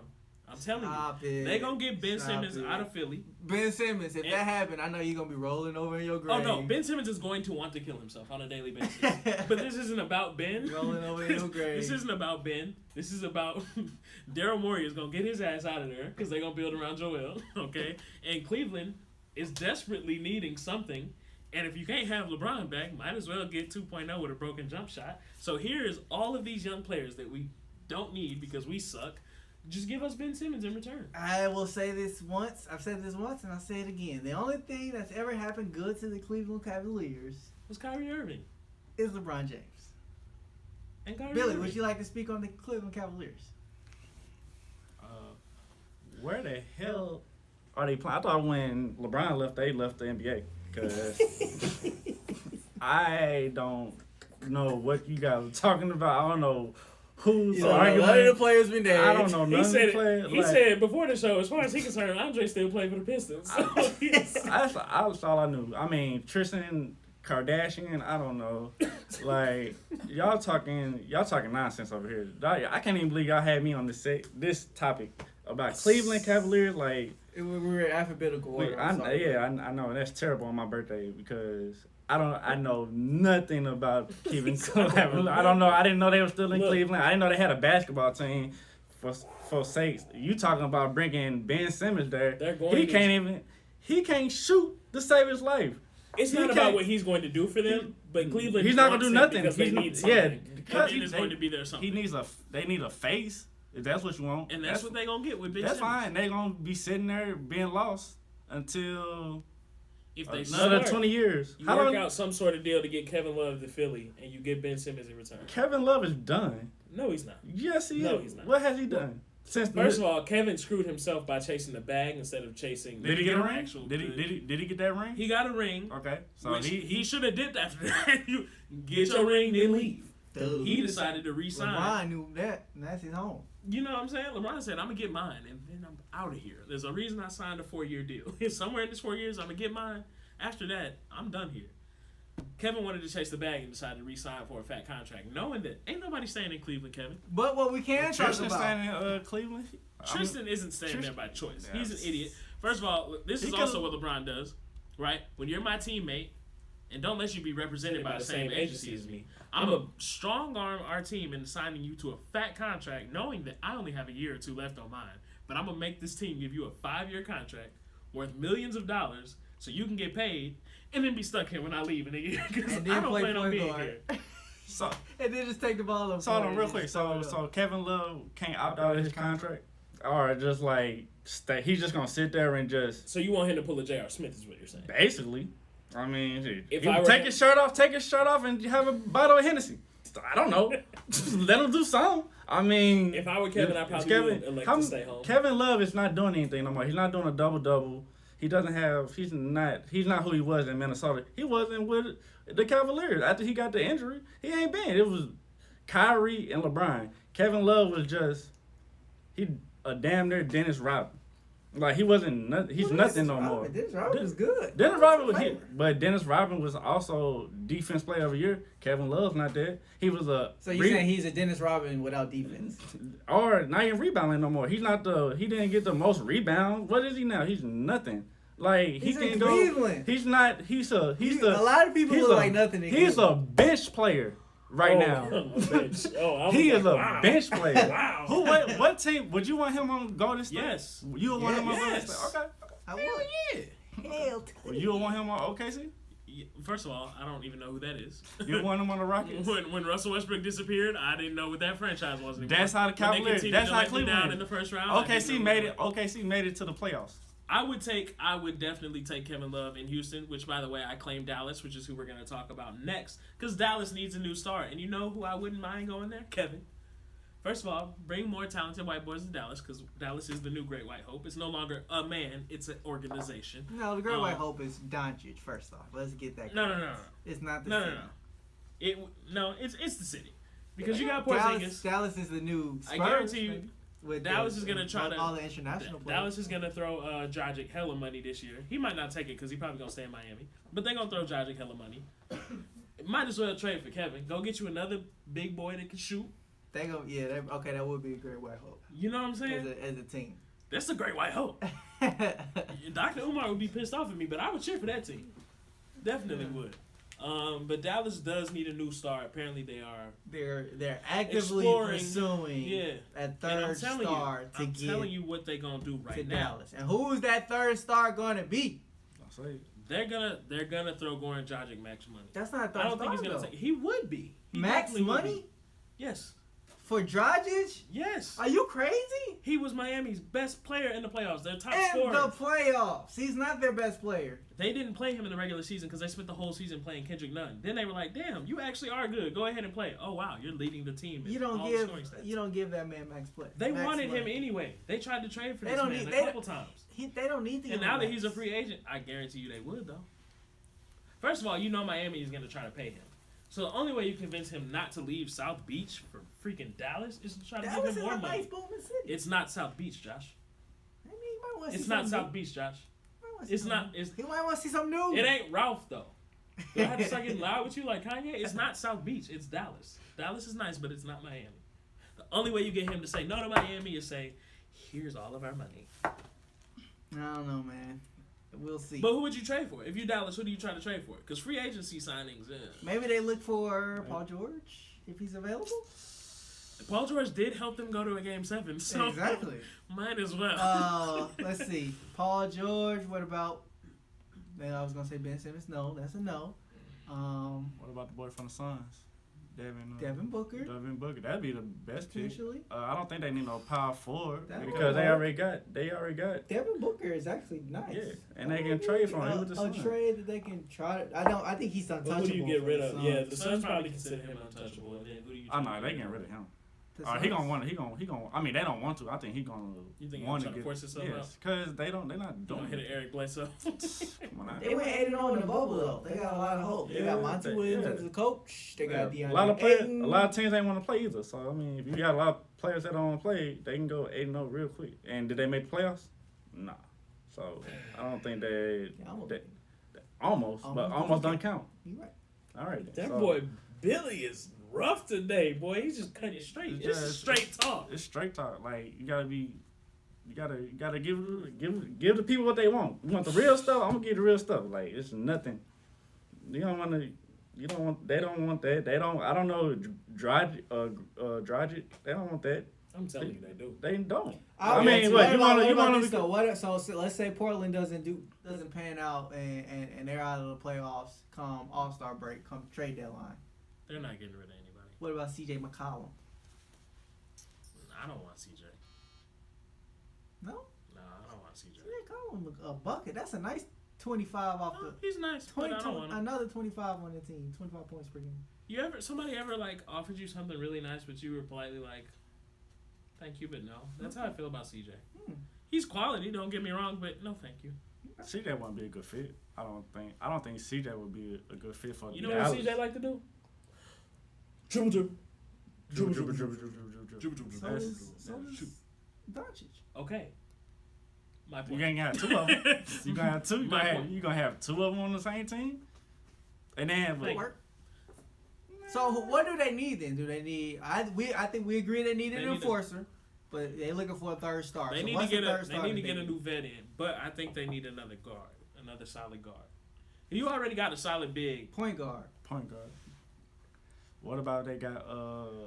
Speaker 1: I'm telling you. They're going to get Ben Simmons out of Philly.
Speaker 2: Ben Simmons, if that happened, I know you're going to be rolling over in your grave.
Speaker 1: Oh, no. Ben Simmons is going to want to kill himself on a daily basis. But this isn't about Ben.
Speaker 2: Rolling over in your grave.
Speaker 1: This isn't about Ben. This is about Daryl Morey is going to get his ass out of there because they're going to build around Joel. Okay? And Cleveland is desperately needing something. And if you can't have LeBron back, might as well get 2.0 with a broken jump shot. So here is all of these young players that we don't need because we suck. Just give us Ben Simmons in return.
Speaker 2: I will say this once. I've said this once, and I'll say it again. The only thing that's ever happened good to the Cleveland Cavaliers
Speaker 1: was Kyrie Irving.
Speaker 2: Is LeBron James.
Speaker 1: And Kyrie
Speaker 2: Billy,
Speaker 1: Irving.
Speaker 2: would you like to speak on the Cleveland Cavaliers?
Speaker 3: Where the hell are they playing? I thought when LeBron left, they left the NBA. Because I don't know what you guys are talking about. I don't know. Who's arguing?
Speaker 2: None of the players been there.
Speaker 3: I don't know none of the players.
Speaker 1: He said before the show, as far as he's concerned, Andre still playing for the Pistons. So
Speaker 3: that's all I knew. I mean, Tristan Kardashian, I don't know. Like y'all talking nonsense over here. I can't even believe y'all had me on this topic about Cleveland Cavaliers. Like
Speaker 2: we were in alphabetical order.
Speaker 3: I know that's terrible on my birthday because I know nothing about Cleveland. I don't know. I didn't know they were still in Cleveland. I didn't know they had a basketball team. For sakes, you talking about bringing Ben Simmons there? He can't shoot to save his life.
Speaker 1: It's not about what he's going to do for them, but Cleveland.
Speaker 3: He's not going to do nothing
Speaker 1: because they need something.
Speaker 3: Because
Speaker 1: he's going to be there. Something.
Speaker 3: They need a face. If that's what you want,
Speaker 1: and that's what they're gonna get with Ben
Speaker 3: That's
Speaker 1: Simmons.
Speaker 3: fine. They're gonna be sitting there being lost until
Speaker 1: If they
Speaker 3: Another
Speaker 1: smart,
Speaker 3: 20 years.
Speaker 1: you
Speaker 3: How
Speaker 1: work
Speaker 3: long?
Speaker 1: out some sort of deal to get Kevin Love to Philly, and you get Ben Simmons in return.
Speaker 3: Kevin Love is done.
Speaker 1: No, he's not.
Speaker 3: Yes, he
Speaker 1: No,
Speaker 3: is.
Speaker 1: he's not.
Speaker 3: What has he done? Since
Speaker 1: First of all, Kevin screwed himself by chasing the bag instead of chasing.
Speaker 3: did he get a ring?
Speaker 1: Actual
Speaker 3: Did he get that ring?
Speaker 1: He got a ring.
Speaker 3: Okay, so
Speaker 1: Which
Speaker 3: he
Speaker 1: should have did after that. You get your ring, then leave.
Speaker 2: Dude,
Speaker 1: He decided to resign.
Speaker 2: LeBron knew that, and that's his home.
Speaker 1: You know what I'm saying? LeBron said, "I'm gonna get mine, and then I'm out of here." There's a reason I signed a 4-year deal. Somewhere in this 4 years, I'm gonna get mine. After that, I'm done here. Kevin wanted to chase the bag and decided to re-sign for a fat contract, knowing that ain't nobody staying in Cleveland, Kevin.
Speaker 2: But what we can talk
Speaker 3: Tristan
Speaker 2: about,
Speaker 3: staying in Cleveland.
Speaker 1: Tristan isn't staying there by choice.
Speaker 3: Yeah.
Speaker 1: He's an idiot. First of all, this is
Speaker 3: He
Speaker 1: also what LeBron does, right? When you're my teammate, and don't let you be represented by the same agency as me, I'm a strong arm our team in signing you to a fat contract, knowing that I only have a year or two left on mine. But I'm gonna make this team give you a 5-year contract worth millions of dollars, so you can get paid, and then be stuck here when I leave in a year because I
Speaker 2: And then
Speaker 1: don't
Speaker 2: play
Speaker 1: plan on
Speaker 2: point
Speaker 1: being
Speaker 2: guard.
Speaker 1: here.
Speaker 3: So
Speaker 2: and then just take the ball up.
Speaker 3: so hold on real quick. So Kevin Love can't opt out of his contract, or just like stay. He's just gonna sit there and just
Speaker 1: So you want him to pull a J.R. Smith, is what you're saying?
Speaker 3: basically. I mean,
Speaker 1: If
Speaker 3: he
Speaker 1: I were
Speaker 3: take
Speaker 1: him-
Speaker 3: his shirt off, and have a bottle of Hennessy. I don't know. Let him do something. I mean,
Speaker 1: If I were Kevin, I probably would elect to stay home.
Speaker 3: Kevin Love is not doing anything no more. He's not doing a double-double. He doesn't have. He's not who he was in Minnesota. He wasn't with the Cavaliers after he got the injury. He ain't been. It was Kyrie and LeBron. Kevin Love was just a damn near Dennis Rodman. Like he wasn't. He's nothing no more.
Speaker 2: Dennis Rodman was good.
Speaker 3: Dennis Rodman was but Dennis Rodman was also defense player of the year. Kevin Love's not that. He was a.
Speaker 2: So you're saying he's a Dennis Rodman without defense?
Speaker 3: Or not even rebounding no more. He's not the. He didn't get the most rebounds. What is he now? He's nothing. Like he
Speaker 2: He's
Speaker 3: can
Speaker 2: in
Speaker 3: go.
Speaker 2: Cleveland.
Speaker 3: He's not. He's a.
Speaker 2: A lot of people look like nothing.
Speaker 3: He's a bench player right now.
Speaker 1: A bench.
Speaker 3: He is a
Speaker 1: wow.
Speaker 3: bench player.
Speaker 1: Wow.
Speaker 3: Who? What team would you want him on Golden State?
Speaker 1: Yes.
Speaker 3: You would want him on Golden
Speaker 1: Yes.
Speaker 3: State. Okay.
Speaker 2: I would.
Speaker 1: Yeah.
Speaker 2: Hell,
Speaker 3: Well, you would want him on OKC.
Speaker 1: First of all, I don't even know who that is.
Speaker 3: You would want him on the Rockets.
Speaker 1: when Russell Westbrook disappeared, I didn't know what that franchise was anymore.
Speaker 3: That's how the
Speaker 1: When they
Speaker 3: Cavaliers.
Speaker 1: continued
Speaker 3: That's
Speaker 1: to
Speaker 3: how
Speaker 1: let me
Speaker 3: Cleveland.
Speaker 1: down in the first round. I
Speaker 3: OKC
Speaker 1: didn't
Speaker 3: made
Speaker 1: know
Speaker 3: it. OKC made it to the playoffs.
Speaker 1: I would definitely take Kevin Love in Houston, which, by the way, I claim Dallas, which is who we're going to talk about next, because Dallas needs a new star. And you know who I wouldn't mind going there? Kevin. First of all, bring more talented white boys to Dallas, because Dallas is the new Great White Hope. It's no longer a man; it's an organization.
Speaker 2: No, the Great White Hope is Doncic. First off, let's get that.
Speaker 1: No.
Speaker 2: It's not the
Speaker 1: No.
Speaker 2: city.
Speaker 1: It's the city, because you got
Speaker 2: Dallas,
Speaker 1: Porzingis.
Speaker 2: Dallas is the new Spurs.
Speaker 1: I guarantee you,
Speaker 2: maybe, with
Speaker 1: Dallas is gonna try to
Speaker 2: all the international players.
Speaker 1: Dallas is gonna throw Dragic hella money this year. He might not take it because he probably gonna stay in Miami, but they gonna throw Dragic hella money. Might as well trade for Kevin. Go get you another big boy that can shoot.
Speaker 2: They go, yeah. Okay, that would be a Great White Hope
Speaker 1: You know what I'm saying?
Speaker 2: as a team.
Speaker 1: That's the Great White Hope. Dr. Umar would be pissed off at me, but I would cheer for that team. Definitely would. But Dallas does need a new star. Apparently, they are.
Speaker 2: They're actively
Speaker 1: Exploring,
Speaker 2: pursuing
Speaker 1: yeah.
Speaker 2: a
Speaker 1: And
Speaker 2: third star to
Speaker 1: I'm
Speaker 2: get
Speaker 1: telling you what they're gonna do right
Speaker 2: to
Speaker 1: now.
Speaker 2: Dallas. And who's that third star going to be?
Speaker 3: I'll say it.
Speaker 1: They're gonna throw Goran Dragic max money.
Speaker 2: That's not a third
Speaker 1: I don't
Speaker 2: star.
Speaker 1: think he's gonna
Speaker 2: though.
Speaker 1: take. He would be. He
Speaker 2: Max
Speaker 1: definitely would
Speaker 2: money
Speaker 1: be. Yes.
Speaker 2: for Dragic?
Speaker 1: Yes.
Speaker 2: Are you crazy?
Speaker 1: He was Miami's best player in the playoffs. Their top
Speaker 2: In
Speaker 1: scorer.
Speaker 2: the playoffs, he's not their best player.
Speaker 1: They didn't play him in the regular season because they spent the whole season playing Kendrick Nunn. Then they were like, "Damn, you actually are good. Go ahead and play." Oh wow, you're leading the team. In
Speaker 2: You don't
Speaker 1: all the scoring stats.
Speaker 2: give that man max play.
Speaker 1: They
Speaker 2: max
Speaker 1: wanted him
Speaker 2: money.
Speaker 1: anyway. They tried to trade for
Speaker 2: They
Speaker 1: this
Speaker 2: don't
Speaker 1: man
Speaker 2: need-
Speaker 1: a couple times.
Speaker 2: They don't need to.
Speaker 1: And
Speaker 2: give
Speaker 1: now
Speaker 2: him
Speaker 1: that
Speaker 2: max.
Speaker 1: he's a free agent, I guarantee you they would though. First of all, you know Miami is going to try to pay him. So the only way you convince him not to leave South Beach for freaking Dallas is to try to
Speaker 2: Dallas
Speaker 1: give
Speaker 2: is
Speaker 1: him more
Speaker 2: a
Speaker 1: money.
Speaker 2: nice booming city.
Speaker 1: It's not South Beach, Josh.
Speaker 2: I mean, you might want to
Speaker 1: It's
Speaker 2: see
Speaker 1: not
Speaker 2: something
Speaker 1: South
Speaker 2: new.
Speaker 1: Beach, Josh.
Speaker 2: You might wanna see
Speaker 1: It's
Speaker 2: something
Speaker 1: not.
Speaker 2: new.
Speaker 1: It's
Speaker 2: You might want to see something new.
Speaker 1: It ain't Ralph though. Do I have to start getting loud with you like Kanye? It's not South Beach. It's Dallas. Dallas is nice, but it's not Miami. The only way you get him to say no to Miami is say, "Here's all of our money."
Speaker 2: I don't know, man. We'll see.
Speaker 1: But who would you trade for? If you Dallas, who do you try to trade for? Because free agency signings,
Speaker 2: Maybe they look for Paul George if he's available.
Speaker 1: Paul George did help them go to a game 7, so
Speaker 2: Exactly.
Speaker 1: might as well.
Speaker 2: Let's see. Paul George. What about? Then I was gonna say Ben Simmons. No, that's a no.
Speaker 3: What about the boy from the Suns?
Speaker 2: Devin Booker.
Speaker 3: Devin Booker. That'd be the best pick.
Speaker 2: Potentially.
Speaker 3: I don't think they need no power forward
Speaker 2: That
Speaker 3: because
Speaker 2: would
Speaker 3: they already got.
Speaker 2: Devin Booker is actually nice.
Speaker 3: Yeah, and they can trade for him. He was the
Speaker 2: A
Speaker 3: Suns.
Speaker 2: trade that they can try. I think he's untouchable.
Speaker 1: But who do you get
Speaker 2: for
Speaker 1: rid
Speaker 2: the
Speaker 1: of?
Speaker 2: Suns.
Speaker 1: Yeah, the Suns probably consider him untouchable. And then who do you?
Speaker 3: Oh no, they getting rid of him.
Speaker 2: The
Speaker 3: He
Speaker 2: Suns?
Speaker 3: gonna want. He gonna. I mean, they don't want to. I think he gonna.
Speaker 1: You think
Speaker 3: want
Speaker 1: he's trying to force himself
Speaker 3: Yes, because they're not
Speaker 1: Don't
Speaker 3: doing
Speaker 1: hit an
Speaker 3: it.
Speaker 1: Eric Bledsoe.
Speaker 3: Come on now.
Speaker 2: They went 8-0 in the bubble though. They got a lot of hope. They got Monty Williams as the coach. They got DeAndre
Speaker 3: a lot of players.
Speaker 2: Ayton.
Speaker 3: A lot of teams ain't want to play either. So I mean, if you got a lot of players that don't want to play, they can go 8-0 real quick. And did they make the playoffs? Nah. So I don't think they.
Speaker 2: Yeah,
Speaker 3: Almost, but almost don't count.
Speaker 2: You right.
Speaker 3: All right. Then.
Speaker 1: That
Speaker 3: So,
Speaker 1: boy Billy is rough today, boy. He's just cutting it straight.
Speaker 3: It's
Speaker 1: This is
Speaker 3: just-
Speaker 1: straight talk.
Speaker 3: It's straight talk. Like you gotta give the people what they want. You want the real stuff? I'm gonna give the real stuff. Like it's nothing. You don't want to. You don't want. They don't want that. They don't. I don't know. Dragic. They don't want that.
Speaker 1: I'm telling you, they do.
Speaker 3: They don't.
Speaker 2: I
Speaker 3: mean,
Speaker 2: what
Speaker 3: what you
Speaker 2: about
Speaker 3: want? You want
Speaker 2: this
Speaker 3: to?
Speaker 2: though? So let's say Portland doesn't pan out and they're out of the playoffs come All-Star break, come trade deadline.
Speaker 1: They're not getting rid of anybody.
Speaker 2: What about CJ McCollum?
Speaker 1: I don't want CJ.
Speaker 2: No,
Speaker 1: No, I don't want CJ.
Speaker 2: CJ McCollum a bucket. That's a nice 25 off
Speaker 1: No,
Speaker 2: the
Speaker 1: he's nice, but I don't want him.
Speaker 2: another 25 on the team, 25 points per game.
Speaker 1: Somebody ever like offered you something really nice, but you were politely like, "Thank you, but no." That's how I feel about CJ. He's quality. Don't get me wrong, but no, thank you.
Speaker 3: CJ wouldn't be a good fit. I don't think CJ would be a good fit for.
Speaker 1: You know what CJ like to do? Dribble.
Speaker 2: So does Doncic.
Speaker 1: Okay. My
Speaker 3: You
Speaker 1: point.
Speaker 3: ain't got two of them. You gonna have two. You gonna have two of them on the same team, and then
Speaker 2: It work. So what do they need then? Do they need? I think we agree they need an enforcer, but they're looking for a third star.
Speaker 1: They
Speaker 2: So
Speaker 1: need
Speaker 2: what's
Speaker 1: to get
Speaker 2: the third star
Speaker 1: They need to
Speaker 2: that
Speaker 1: get a new vet in, but I think they need another guard, another solid guard. You already got a solid big
Speaker 2: point guard.
Speaker 3: point guard. What about they got?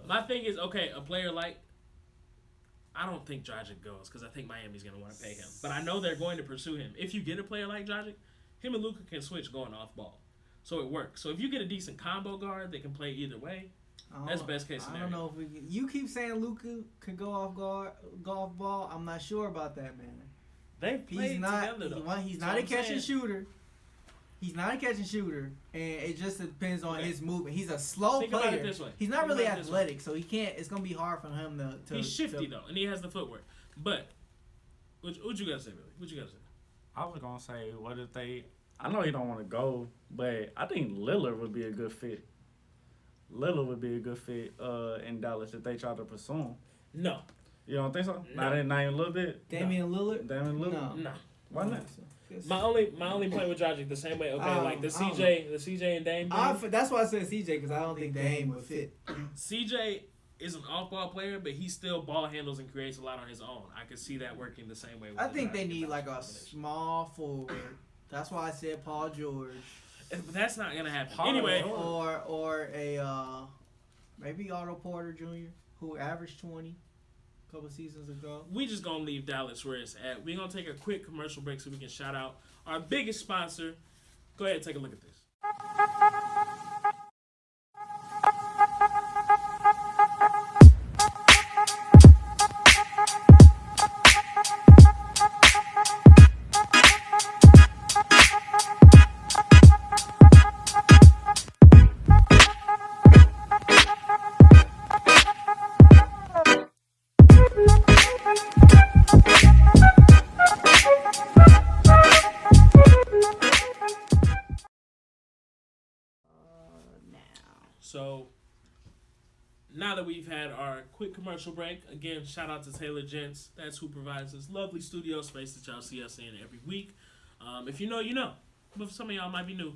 Speaker 1: My thing is, okay, a player like, I don't think Dragic goes because I think Miami's going to want to pay him. But I know they're going to pursue him. If you get a player like Dragic, him and Luka can switch going off ball. So it works. So if you get a decent combo guard that can play either way, that's best case scenario.
Speaker 2: I don't know if we can, you keep saying Luka can go off ball. I'm not sure about that, man.
Speaker 1: They've played together, though.
Speaker 2: He's not a catch and shooter. He's not a catch and shooter, and it just depends on his movement. He's a slow
Speaker 1: Think
Speaker 2: player.
Speaker 1: about it this way.
Speaker 2: He's not
Speaker 1: Think
Speaker 2: really
Speaker 1: about it this
Speaker 2: athletic, so he can't. It's gonna be hard for him to.
Speaker 1: He's shifty though, and he has the footwork. But what you gotta say, Billy? What you gotta say?
Speaker 3: I was gonna say, what if they? I know he don't want to go, but I think Lillard would be a good fit. Lillard would be a good fit in Dallas if they try to pursue him.
Speaker 1: No.
Speaker 3: You don't think so?
Speaker 1: No.
Speaker 3: Not even a little bit.
Speaker 2: Damian Lillard.
Speaker 3: Damian Lillard.
Speaker 1: No.
Speaker 3: Why not?
Speaker 1: My only point with Dragic the same way. Okay, like the CJ and Dame.
Speaker 2: That's why I said CJ because I don't think Dame would fit.
Speaker 1: CJ is an off-ball player, but he still ball handles and creates a lot on his own. I could see that working the same way. With
Speaker 2: I think they
Speaker 1: Dragic
Speaker 2: need
Speaker 1: and
Speaker 2: like a
Speaker 1: combination.
Speaker 2: small forward. That's why I said Paul George.
Speaker 1: But that's not gonna happen.
Speaker 3: Paul
Speaker 1: Anyway,
Speaker 3: George.
Speaker 2: Or a maybe Otto Porter Jr. who averaged 20 a couple seasons ago.
Speaker 1: we just gonna leave Dallas where it's at. We're gonna take a quick commercial break so we can shout out our biggest sponsor. Go ahead and take a look at this. So now that we've had our quick commercial break, again, shout out to Taylor Gents. That's who provides this lovely studio space that y'all see us in every week. If you know, you know. But some of y'all might be new.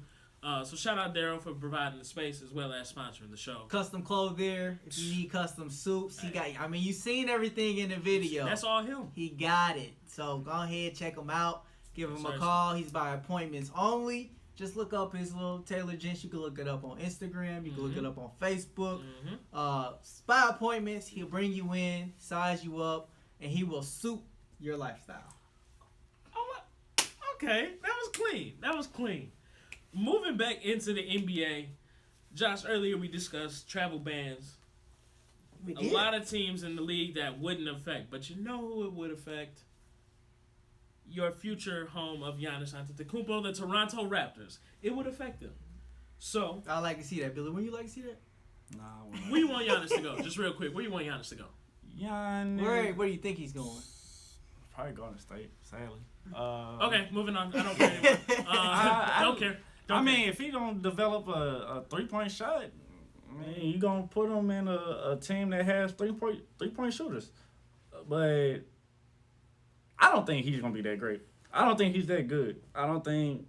Speaker 1: So shout out Daryl for providing the space as well as sponsoring the show.
Speaker 2: Custom clothes there. If you need custom suits, he got. I mean, you seen everything in the video.
Speaker 1: That's all him.
Speaker 2: He got it. So go ahead, check him out. Give him a call. He's by appointments only. Just look up his little Taylor Gents. You can look it up on Instagram. You can look it up on Facebook. By appointments, he'll bring you in, size you up, and he will suit your lifestyle.
Speaker 1: Oh, okay. That was clean. Moving back into the NBA, Josh, earlier we discussed travel bans.
Speaker 2: We
Speaker 1: A
Speaker 2: did.
Speaker 1: lot of teams in the league that wouldn't affect, but you know who it would affect? Your future home of Giannis Antetokounmpo, the Toronto Raptors. It would affect them. So,
Speaker 2: I like to see that, Billy. When you like to see that?
Speaker 3: Nah,
Speaker 1: where you want Giannis to go? Just real quick, where you want Giannis to go?
Speaker 3: Giannis.
Speaker 2: Where do you think he's going?
Speaker 3: Probably Golden State, sadly.
Speaker 1: Okay, moving on. I don't care anymore.
Speaker 3: I
Speaker 1: Don't care.
Speaker 3: I mean, if he don't develop a 3-point shot, I mean, you gonna put him in a team that has 3-point shooters. But I don't think he's gonna be that great. I don't think he's that good. I don't think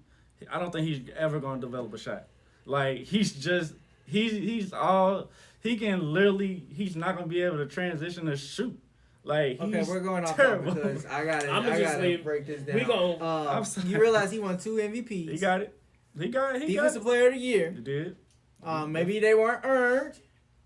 Speaker 3: he's ever gonna develop a shot. Like he's all he can literally. He's not gonna be able to transition to shoot. Like
Speaker 2: Okay,
Speaker 3: he's
Speaker 2: we're going off
Speaker 3: terrible.
Speaker 2: because I gotta
Speaker 1: leave.
Speaker 2: break this down.
Speaker 1: We gon'
Speaker 3: I'm sorry.
Speaker 2: You realize he won 2 MVPs.
Speaker 3: He got it. He
Speaker 2: Defensive
Speaker 3: got
Speaker 2: Player of the Year.
Speaker 3: it. He did.
Speaker 2: Maybe they weren't earned,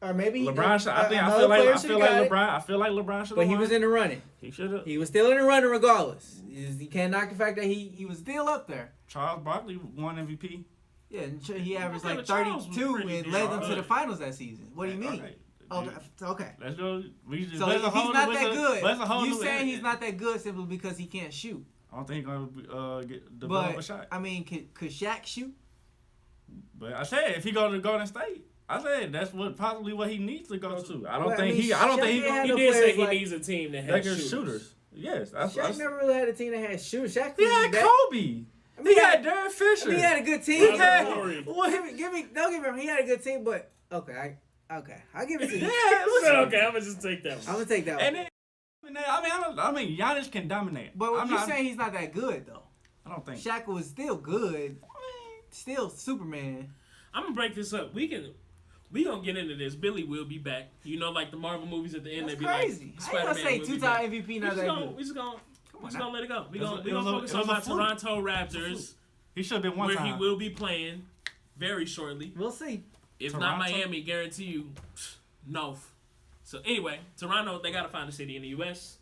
Speaker 2: or maybe
Speaker 3: LeBron. I feel
Speaker 2: another
Speaker 3: like
Speaker 2: player should've got it,
Speaker 3: LeBron. I feel like LeBron should.
Speaker 2: but he was in the running.
Speaker 3: He should have.
Speaker 2: He was still in the running regardless. You can't knock the fact that he was still up there.
Speaker 3: Charles Barkley won MVP.
Speaker 2: Yeah, and he averaged
Speaker 1: Yeah,
Speaker 2: like
Speaker 1: but Charles was
Speaker 2: 32
Speaker 1: pretty
Speaker 2: and led them to
Speaker 1: good.
Speaker 2: the finals that season. What do you mean?
Speaker 3: Okay.
Speaker 2: Okay.
Speaker 3: Let's go.
Speaker 2: So if he's not that good, you
Speaker 3: new
Speaker 2: saying
Speaker 3: era.
Speaker 2: he's not that good simply because he can't shoot.
Speaker 3: I don't think he's gonna develop a
Speaker 2: But
Speaker 3: shot.
Speaker 2: I mean, could Shaq shoot?
Speaker 3: But I said if he go to Golden State, I said that's possibly what he needs to go to. I don't
Speaker 2: Well, I
Speaker 3: think
Speaker 2: mean,
Speaker 3: he. I don't
Speaker 2: Shaq
Speaker 3: think he.
Speaker 2: had
Speaker 1: He
Speaker 2: no
Speaker 1: did say
Speaker 2: players
Speaker 1: he
Speaker 2: like-
Speaker 1: needs a team that
Speaker 3: Like
Speaker 1: has
Speaker 3: shooters. Yes,
Speaker 2: Shaq never really had a team that had shooters. Shaq
Speaker 3: he
Speaker 2: was
Speaker 3: had
Speaker 2: that-
Speaker 3: Kobe.
Speaker 2: I mean,
Speaker 3: He had Derek Fisher.
Speaker 2: I mean, he had a good team.
Speaker 3: He
Speaker 1: Robert
Speaker 3: had
Speaker 1: Horry.
Speaker 3: what?
Speaker 2: Don't get me wrong. He had a good team, but okay, I'll give it to you.
Speaker 3: Yeah,
Speaker 1: So,
Speaker 3: listen.
Speaker 1: okay, I'm gonna just take that
Speaker 2: I'm
Speaker 1: one.
Speaker 2: gonna take that
Speaker 3: And
Speaker 2: one.
Speaker 3: then, I mean, Giannis can dominate.
Speaker 2: But
Speaker 3: I'm
Speaker 2: you're
Speaker 3: not,
Speaker 2: saying he's not that good though.
Speaker 3: I don't think.
Speaker 2: Shaq was still good, still Superman.
Speaker 1: I'm gonna break this up. We gonna get into this. Billy will be back. You know, like the Marvel movies at the end,
Speaker 2: That's
Speaker 1: they be
Speaker 2: crazy.
Speaker 1: like,
Speaker 2: I ain't
Speaker 1: Spider-Man
Speaker 2: gonna say
Speaker 1: will be
Speaker 2: 2-time
Speaker 1: back.
Speaker 2: MVP
Speaker 1: We
Speaker 2: not
Speaker 1: just
Speaker 2: that
Speaker 1: gonna,
Speaker 2: good.
Speaker 1: we just gonna, we just gonna let it go. We
Speaker 3: It was
Speaker 1: gonna
Speaker 3: a-
Speaker 1: we
Speaker 3: it was
Speaker 1: gonna
Speaker 3: a-
Speaker 1: focus
Speaker 3: it
Speaker 1: on
Speaker 3: was a
Speaker 1: my
Speaker 3: fluke.
Speaker 1: Toronto Raptors,
Speaker 3: He should have been one
Speaker 1: where
Speaker 3: time.
Speaker 1: he will be playing very shortly.
Speaker 2: We'll see.
Speaker 1: If not
Speaker 3: Toronto?
Speaker 1: Miami, guarantee you, no. So anyway, Toronto, they gotta find a city in the U.S.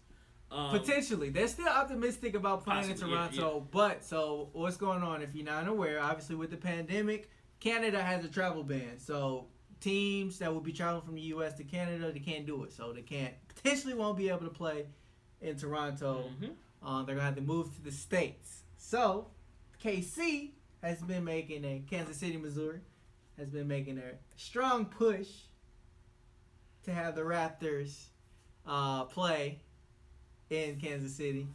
Speaker 2: Potentially, they're still optimistic about playing in
Speaker 1: Possibly, yeah,
Speaker 2: Toronto. But so what's going on? If you're not aware, obviously with the pandemic, Canada has a travel ban. So teams that will be traveling from the U.S. to Canada, they can't do it. So they potentially won't be able to play in Toronto.
Speaker 1: Mhm.
Speaker 2: They're gonna have to move to the States. So KC has been making Kansas City, Missouri, has been making a strong push to have the Raptors play in Kansas City.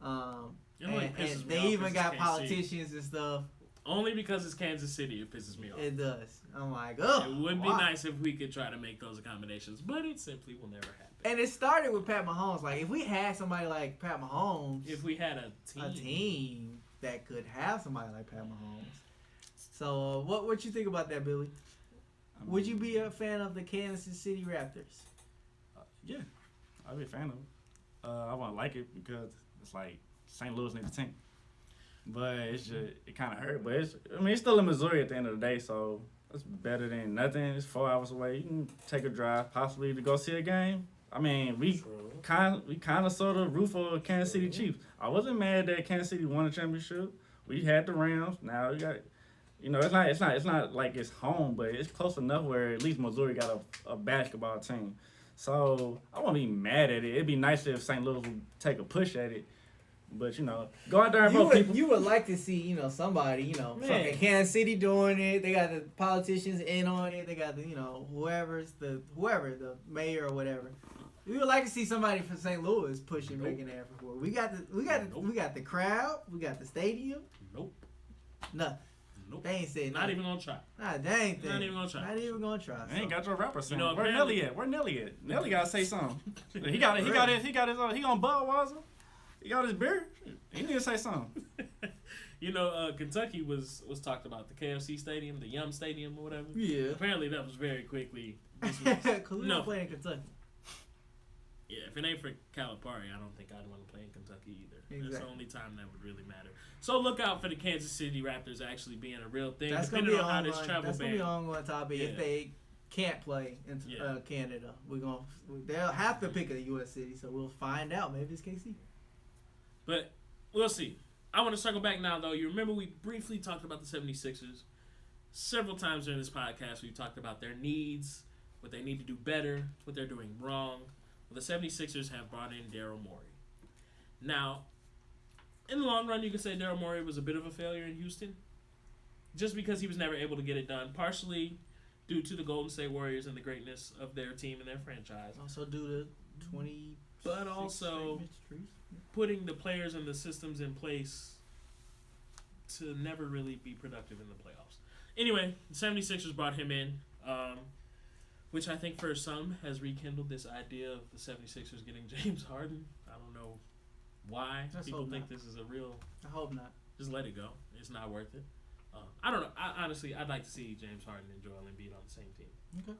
Speaker 1: It only pisses
Speaker 2: And
Speaker 1: me
Speaker 2: they
Speaker 1: off
Speaker 2: even
Speaker 1: 'cause
Speaker 2: got
Speaker 1: it's KC.
Speaker 2: politicians and stuff.
Speaker 1: Only because it's Kansas City, it pisses me off.
Speaker 2: It does. I'm like, oh.
Speaker 1: It would be
Speaker 2: wow.
Speaker 1: nice if we could try to make those accommodations, but it simply will never happen.
Speaker 2: And it started with Pat Mahomes. Like, if we had somebody like Pat Mahomes,
Speaker 1: If we had a team,
Speaker 2: that could have somebody like Pat Mahomes. So, what you think about that, Billy? Would you be a fan of the Kansas City Raptors?
Speaker 3: Yeah, I'd be a fan of it. I wouldn't like it because it's like St. Louis needs a team. But it's just, it kind of hurt. But it's still in Missouri at the end of the day, so it's better than nothing. It's 4 hours away. You can take a drive, possibly to go see a game. I mean, we kind of sort of root for Kansas City Chiefs. I wasn't mad that Kansas City won the championship. We had the Rams. Now we got, it's not like it's home, but it's close enough where at least Missouri got a basketball team. So I won't be mad at it. It'd be nice if St. Louis would take a push at it. But, go out there and vote, people.
Speaker 2: You would like to see, somebody,
Speaker 1: Man.
Speaker 2: fucking Kansas City doing it. They got the politicians in on it. They got the, whoever, the mayor or whatever. We would like to see somebody from St. Louis pushing, making an effort for it. We got the crowd. We got the stadium.
Speaker 1: Nope.
Speaker 2: Nothing.
Speaker 1: Nope.
Speaker 2: They ain't saying
Speaker 1: Not
Speaker 2: nothing.
Speaker 1: even gonna try.
Speaker 2: Nah, dang thing.
Speaker 1: Not even gonna try.
Speaker 2: Not even gonna try.
Speaker 3: They ain't got your rapper sing.
Speaker 1: You know,
Speaker 3: Where
Speaker 1: apparently-
Speaker 3: Nelly at? Where Nelly at? Nelly gotta say something. He got his he on Budweiser. He got his beer. He need to say something.
Speaker 1: Kentucky was talked about, the KFC Stadium, the Yum Stadium or whatever.
Speaker 2: Yeah.
Speaker 1: Apparently that was very quickly dismissed.
Speaker 2: Because we
Speaker 1: No.
Speaker 2: don't play in Kentucky.
Speaker 1: Yeah, if it ain't for Calipari, I don't think I'd want to play in Kentucky either. That's the
Speaker 2: Exactly.
Speaker 1: only time that would really matter. So look out for the Kansas City Raptors actually being a real thing.
Speaker 2: That's gonna
Speaker 1: depending
Speaker 2: be
Speaker 1: on how this
Speaker 2: ongoing.
Speaker 1: travel
Speaker 2: That's gonna be an
Speaker 1: ban.
Speaker 2: ongoing topic.
Speaker 1: Yeah.
Speaker 2: If they can't play in
Speaker 1: Yeah.
Speaker 2: Canada, they'll have to pick a U.S. city. So we'll find out. Maybe it's KC.
Speaker 1: But we'll see. I want to circle back now, though. You remember we briefly talked about the 76ers. several times during this podcast, we've talked about their needs, what they need to do better, what they're doing wrong. Well, the 76ers have brought in Daryl Morey. Now, in the long run, you could say Daryl Morey was a bit of a failure in Houston, just because he was never able to get it done, partially due to the Golden State Warriors and the greatness of their team and their franchise.
Speaker 2: Also due to 20.
Speaker 1: But also putting the players and the systems in place to never really be productive in the playoffs. Anyway, the 76ers brought him in, which I think for some has rekindled this idea of the 76ers getting James Harden. I don't know why people think this is a real...
Speaker 2: I hope not.
Speaker 1: Just let it go. It's not worth it. I don't know. Honestly, I'd like to see James Harden and Joel Embiid on the same team.
Speaker 2: Okay.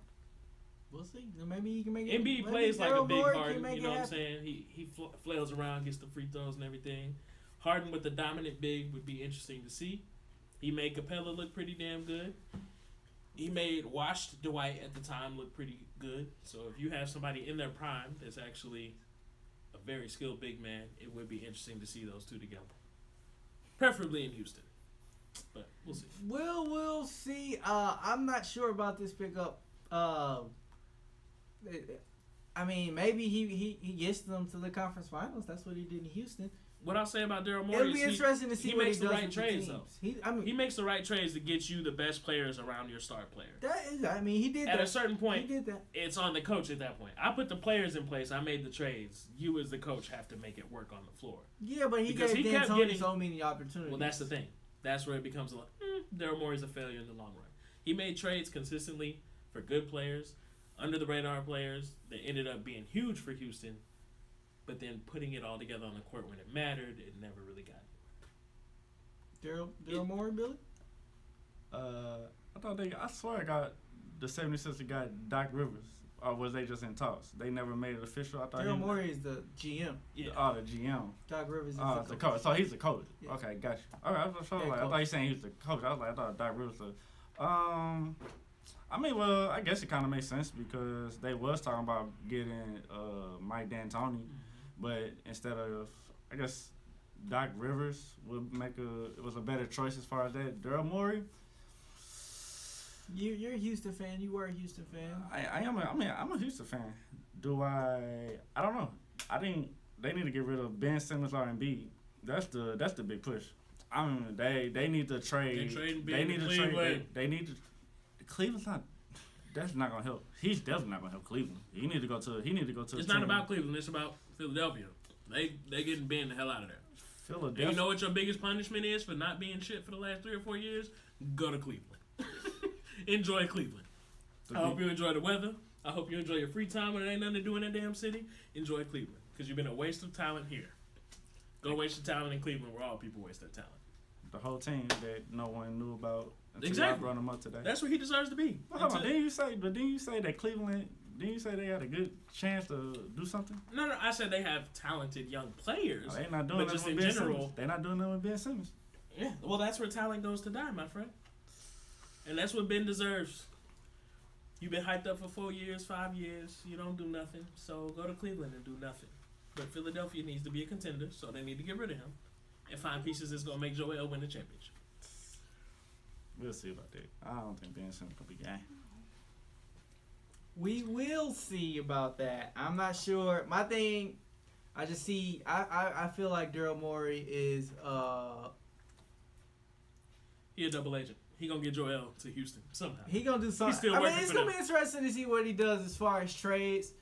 Speaker 2: We'll see. Maybe he can make it.
Speaker 1: Embiid plays like a big Harden. You know what I'm saying? He flails around, gets the free throws and everything. Harden with the dominant big would be interesting to see. He made Capella look pretty damn good. He made washed Dwight at the time look pretty good. So if you have somebody in their prime that's actually a very skilled big man, it would be interesting to see those two together. Preferably in Houston. But we'll see.
Speaker 2: We'll see. I'm not sure about this pickup. I mean, maybe he gets them to the conference finals. That's what he did in Houston.
Speaker 1: What I'll say about Daryl Morey
Speaker 2: It'll be interesting to see what he does
Speaker 1: the right
Speaker 2: with
Speaker 1: trades,
Speaker 2: the
Speaker 1: though.
Speaker 2: teams.
Speaker 1: He makes the right trades to get you the best players around your star player.
Speaker 2: He did that.
Speaker 1: At a certain point,
Speaker 2: he did that.
Speaker 1: It's on the coach at that point. I put the players in place. I made the trades. You, as the coach, have to make it work on the floor.
Speaker 2: Yeah, but he gave D'Antoni so many opportunities.
Speaker 1: Well, that's the thing. That's where it becomes Daryl Morey's a failure in the long run. He made trades consistently for good players, under the radar players that ended up being huge for Houston, but then putting it all together on the court when it mattered, it never really got
Speaker 2: anywhere. Daryl Morey, Billy?
Speaker 3: I swear I got the 76ers got Doc Rivers. Or was they just in talks? They never made it official. I thought
Speaker 2: Daryl Morey is the GM.
Speaker 3: Yeah. The GM.
Speaker 2: Doc Rivers is
Speaker 3: the coach. So he's the coach.
Speaker 2: Yeah.
Speaker 3: Okay, gotcha. All right, I thought you were saying he was the coach. I was like, I thought Doc Rivers was I mean, well, I guess it kind of makes sense because they was talking about getting Mike D'Antoni, but instead of, I guess, Doc Rivers it was a better choice as far as that. Daryl Morey.
Speaker 2: You're a Houston fan. You were a Houston fan.
Speaker 3: I'm a Houston fan. I don't know. They need to get rid of Ben Simmons or Embiid. That's the big push. They need to trade. They need to trade. They need to. Cleveland's not. That's not gonna help. He's definitely not gonna help Cleveland. He need to go to.
Speaker 1: It's not about Cleveland. It's about Philadelphia. They getting Ben the hell out of there.
Speaker 3: Philadelphia.
Speaker 1: And you know what your biggest punishment is for not being shit for the last 3 or 4 years? Go to Cleveland. Enjoy Cleveland. I hope you enjoy the weather. I hope you enjoy your free time when there ain't nothing to do in that damn city. Enjoy Cleveland. Because you've been a waste of talent here. Go waste your talent in Cleveland where all people waste their talent.
Speaker 3: The whole team that no one knew about until
Speaker 1: exactly.
Speaker 3: I brought them up today.
Speaker 1: That's where he deserves to be.
Speaker 3: Well, hold on. Didn't you say that Cleveland, didn't you say they had a good chance to do something?
Speaker 1: No, I said they have talented young players.
Speaker 3: They're not doing that
Speaker 1: just
Speaker 3: with
Speaker 1: in
Speaker 3: Ben
Speaker 1: general.
Speaker 3: Simmons. They're not doing that with Ben Simmons.
Speaker 1: Yeah, well, that's where talent goes to die, my friend. And that's what Ben deserves. You've been hyped up for 4 years, 5 years. You don't do nothing. So go to Cleveland and do nothing. But Philadelphia needs to be a contender, so they need to get rid of him and find pieces that's going to make Joel win the championship.
Speaker 3: We'll see about that. I don't think Ben Simmons will be game.
Speaker 2: We will see about that. I'm not sure. My thing, I just see. I feel like Daryl Morey is.
Speaker 1: He a double agent. He gonna get Joel to Houston somehow.
Speaker 2: He gonna do something.
Speaker 1: He's still
Speaker 2: It's gonna be interesting to see what he does as far as trades.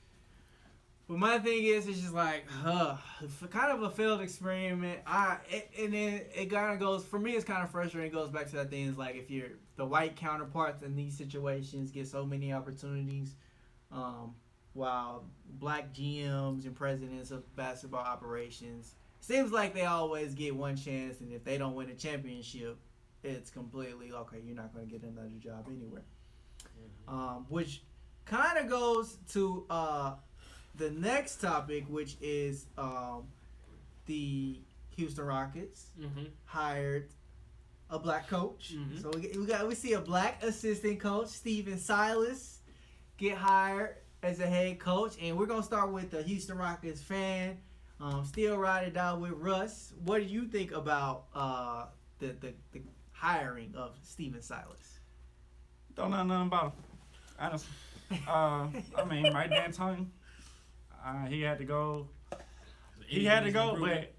Speaker 2: But my thing is, it's just like, kind of a failed experiment. And then it kind of goes, for me, it's kind of frustrating. It goes back to that thing, is like, if you're the white counterparts in these situations get so many opportunities, while black GMs and presidents of basketball operations, seems like they always get one chance, and if they don't win a championship, it's completely, okay, you're not going to get another job anywhere. Mm-hmm. Which kind of goes to the next topic, which is the Houston Rockets hired a black coach. Mm-hmm. So we see a black assistant coach, Steven Silas, get hired as a head coach, and we're gonna start with the Houston Rockets fan. Still ride it out with Russ. What do you think about the hiring of Steven Silas?
Speaker 3: Don't know nothing about him. Honestly. I mean, Mike D'Antoni, he had to go. He had to go, but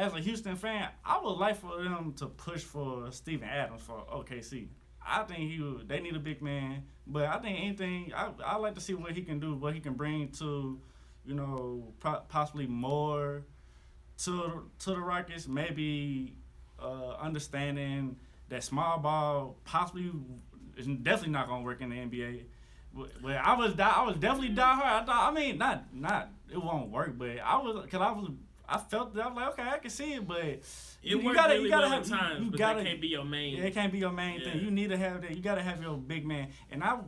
Speaker 3: as a Houston fan, I would like for them to push for Steven Adams for OKC. I think they need a big man, but I think anything, I like to see what he can do, what he can bring to, possibly more to the Rockets. Maybe understanding that small ball possibly is definitely not gonna work in the NBA. But I was definitely diehard. I thought, I mean, not it won't work, but I felt that I was like, okay, I can see it, but
Speaker 1: you gotta have times, but that can't be your main.
Speaker 3: It can't be your main thing. You need to have that. You gotta have your big man, and I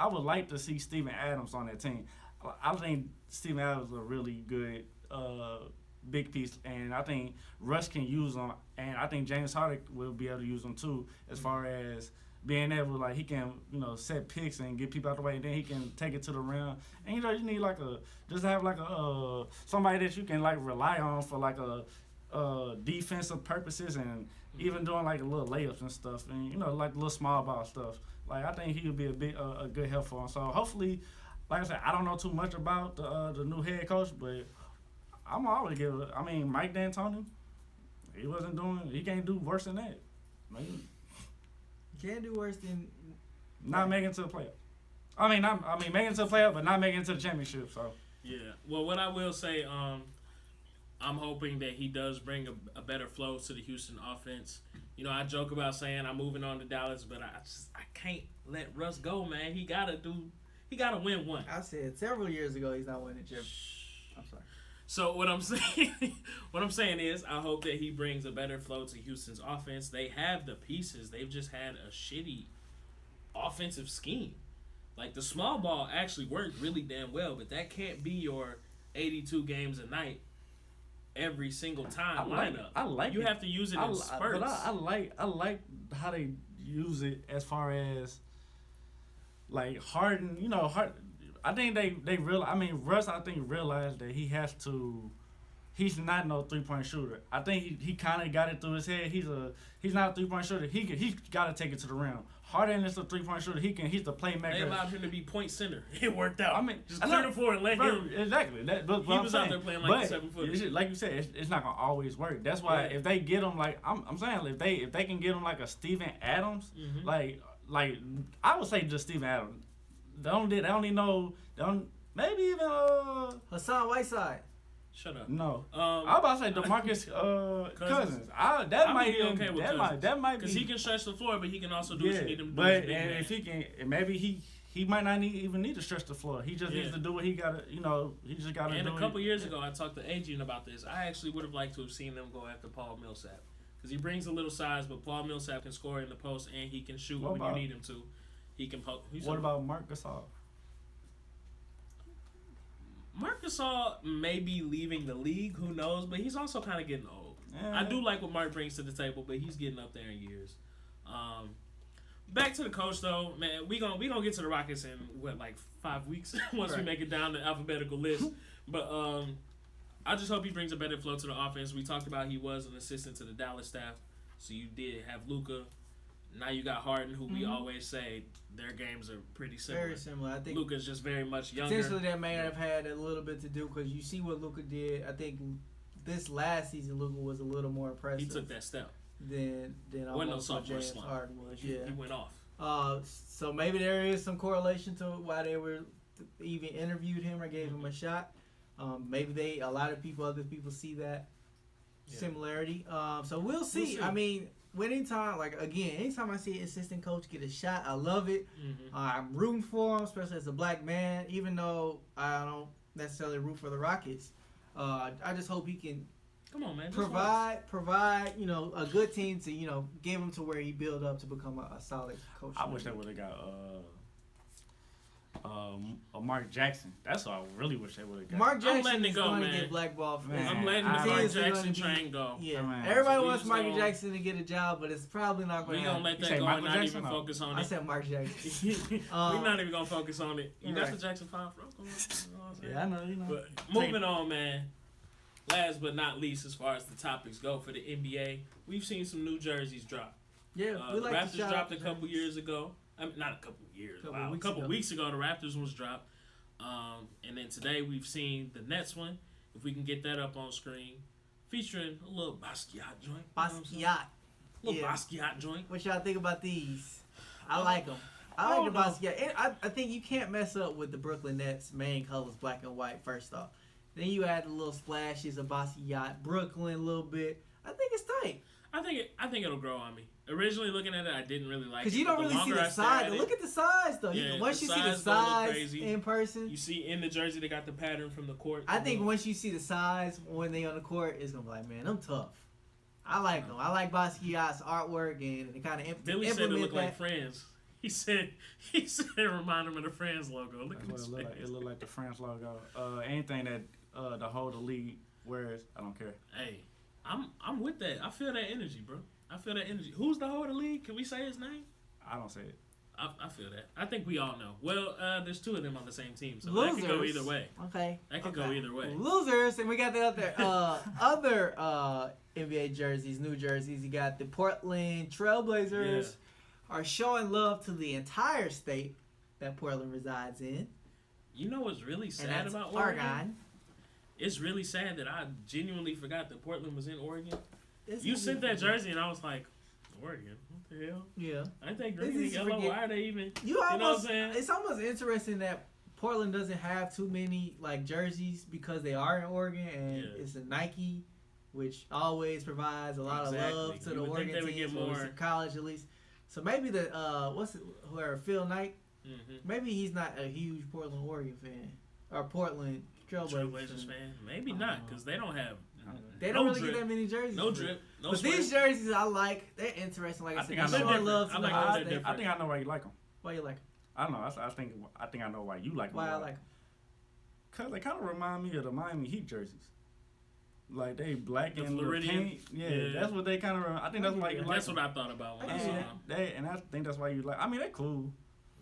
Speaker 3: would like to see Steven Adams on that team. I think Steven Adams is a really good big piece, and I think Russ can use him, and I think James Harden will be able to use him too, as far as being able, like, he can, set picks and get people out the way, and then he can take it to the rim. And, you need, somebody that you can, rely on for, defensive purposes and even doing, a little layups and stuff and, little small ball stuff. I think he would be a good help for him. So, hopefully, like I said, I don't know too much about the new head coach, but I'm always Mike D'Antoni, he can't do worse than that.
Speaker 2: Can't do worse than
Speaker 3: not making it to the playoffs. Making it to the playoffs, but not making it to the championship. So
Speaker 1: yeah. Well, what I will say, I'm hoping that he does bring a better flow to the Houston offense. I joke about saying I'm moving on to Dallas, but I can't let Russ go, man. He gotta win one.
Speaker 2: I said several years ago he's not winning the championship. I'm sorry.
Speaker 1: So what I'm saying is, I hope that he brings a better flow to Houston's offense. They have the pieces. They've just had a shitty offensive scheme. The small ball actually worked really damn well, but that can't be your 82 games a night every single time lineup.
Speaker 3: I like
Speaker 1: you
Speaker 3: it.
Speaker 1: have to use it in spurts.
Speaker 3: But I like how they use it as far as Harden. I think they realize. Russ, I think, realized that he's not no 3-point shooter. I think he kind of got it through his head. He's not a 3-point shooter. He's got to take it to the rim. Harden is a 3-point shooter. He's the playmaker.
Speaker 1: They allowed him to be point center. It worked out. Just
Speaker 3: clear
Speaker 1: the floor and let him.
Speaker 3: Exactly. But
Speaker 1: he was out there playing like a 7 footer.
Speaker 3: Like you said, it's not gonna always work. That's why if they get him I'm saying if they can get him a Steven Adams, I would say just Steven Adams. They maybe even
Speaker 2: Hassan Whiteside.
Speaker 1: Shut up.
Speaker 3: No. I was about to say DeMarcus Cousins. That might be okay with Cousins. That might be
Speaker 1: because he can stretch the floor, but he can also do what you need him to do.
Speaker 3: But if he can, maybe he might not even need to stretch the floor. He just needs to do what he got to. He just got to.
Speaker 1: And a couple years ago, I talked to Adrian about this. I actually would have liked to have seen them go after Paul Millsap because he brings a little size, but Paul Millsap can score in the post and he can shoot when you need him to. He can poke.
Speaker 3: What about Marc Gasol?
Speaker 1: Marc Gasol may be leaving the league. Who knows? But he's also kind of getting old. I do like what Marc brings to the table, but he's getting up there in years. Back to the coach, though, man. We gonna get to the Rockets in 5 weeks once we make it down the alphabetical list. But I just hope he brings a better flow to the offense. We talked about he was an assistant to the Dallas staff, so you did have Luka. Now you got Harden, who we always say their games are pretty similar.
Speaker 2: Very similar. I think
Speaker 1: Luka's just very much younger.
Speaker 2: Potentially that may have had a little bit to do because you see what Luka did. I think this last season Luka was a little more impressive.
Speaker 1: He took that step.
Speaker 2: Than almost what James Harden was.
Speaker 1: He went off.
Speaker 2: So maybe there is some correlation to why they were even interviewed him or gave him a shot. Maybe other people see that similarity. So we'll see. Anytime I see an assistant coach get a shot, I love it. I'm rooting for him, especially as a black man, even though I don't necessarily root for the Rockets. I just hope he can
Speaker 1: come on, man.
Speaker 2: provide a good team to get him to where he build up to become a solid coach.
Speaker 3: I wish they would have got Mark Jackson. That's what I really wish they would have got.
Speaker 2: Mark Jackson is going to get blackballed.
Speaker 1: I'm letting the Mark Jackson train go.
Speaker 2: Yeah, everybody wants Mark Jackson to get a job, but it's probably not going to happen.
Speaker 1: We're going to let that go and not even focus on it.
Speaker 2: I said Mark Jackson.
Speaker 1: We're not even going to focus on it. That's the Jackson 5 from.
Speaker 2: Yeah, I know.
Speaker 1: But moving on, man. Last but not least, as far as the topics go for the NBA, we've seen some new jerseys drop.
Speaker 2: Yeah, we
Speaker 1: the Raptors dropped a couple years ago. I mean, not a couple of years.
Speaker 2: Couple
Speaker 1: A couple weeks ago, the Raptors was dropped. And then today we've seen the Nets one. If we can get that up on screen, featuring a little Basquiat joint.
Speaker 2: Basquiat.
Speaker 1: Little Basquiat joint.
Speaker 2: What y'all think about these? I like them. I like the Basquiat. And I think you can't mess up with the Brooklyn Nets main colors, black and white, first off. Then you add the little splashes of Basquiat, Brooklyn a little bit. I think it's tight.
Speaker 1: I think it'll grow on me. Originally looking at it, I didn't really like it.
Speaker 2: Because you don't really see the size. Look at the size, though.
Speaker 1: Yeah,
Speaker 2: once you see the size in person.
Speaker 1: You see in the jersey, they got the pattern from the court.
Speaker 2: I think once you see the size when they on the court, it's going to be like, man, I'm tough. I like them. I like Basquiat's artwork and it kind of
Speaker 1: Billy said it looked like Friends. He said it reminded him of the Friends logo. Look at
Speaker 3: what it looked like. It looked like the Friends logo. Anything that the whole league wears, I don't care.
Speaker 1: Hey, I'm with that. I feel that energy, bro. I feel that energy. Who's the whole of the league? Can we say his name?
Speaker 3: I don't say it.
Speaker 1: I feel that. I think we all know. Well, there's two of them on the same team, so
Speaker 2: Losers.
Speaker 1: that could go either way.
Speaker 2: Okay.
Speaker 1: That could go either way.
Speaker 2: Losers, and we got the other NBA jerseys, new jerseys. You got the Portland Trailblazers are showing love to the entire state that Portland resides in.
Speaker 1: You know what's really sad
Speaker 2: and that's
Speaker 1: about Oregon?
Speaker 2: Oregon.
Speaker 1: It's really sad that I genuinely forgot that Portland was in Oregon.
Speaker 2: You
Speaker 1: sent that jersey, and I was like, Oregon? What the hell?
Speaker 2: Yeah.
Speaker 1: Ain't they green and yellow? Why are they even?
Speaker 2: You
Speaker 1: know what I'm
Speaker 2: saying? It's almost interesting that Portland doesn't have too many like jerseys because they are in Oregon, and it's a Nike, which always provides a lot of love to the Oregon teams, or college at least. So maybe Phil Knight, maybe he's not a huge Portland Oregon fan or Portland Trailblazers
Speaker 1: fan. Maybe not, because they don't have.
Speaker 2: They don't really get that many jerseys.
Speaker 1: No drip. No
Speaker 2: but
Speaker 1: sweat.
Speaker 2: These jerseys I like. They're interesting. Like I said,
Speaker 3: I think I
Speaker 2: know
Speaker 3: why you like them.
Speaker 2: Why you like them?
Speaker 3: I don't know. I think I know why you like them.
Speaker 2: Why I like them?
Speaker 3: Cause they kind of remind me of the Miami Heat jerseys. Like they black
Speaker 1: the
Speaker 3: and
Speaker 1: Floridian.
Speaker 3: Yeah, that's what they kind of. I think that's why you like.
Speaker 1: That's what I thought about when I saw them.
Speaker 3: And I think that's why you like. I mean, they're cool.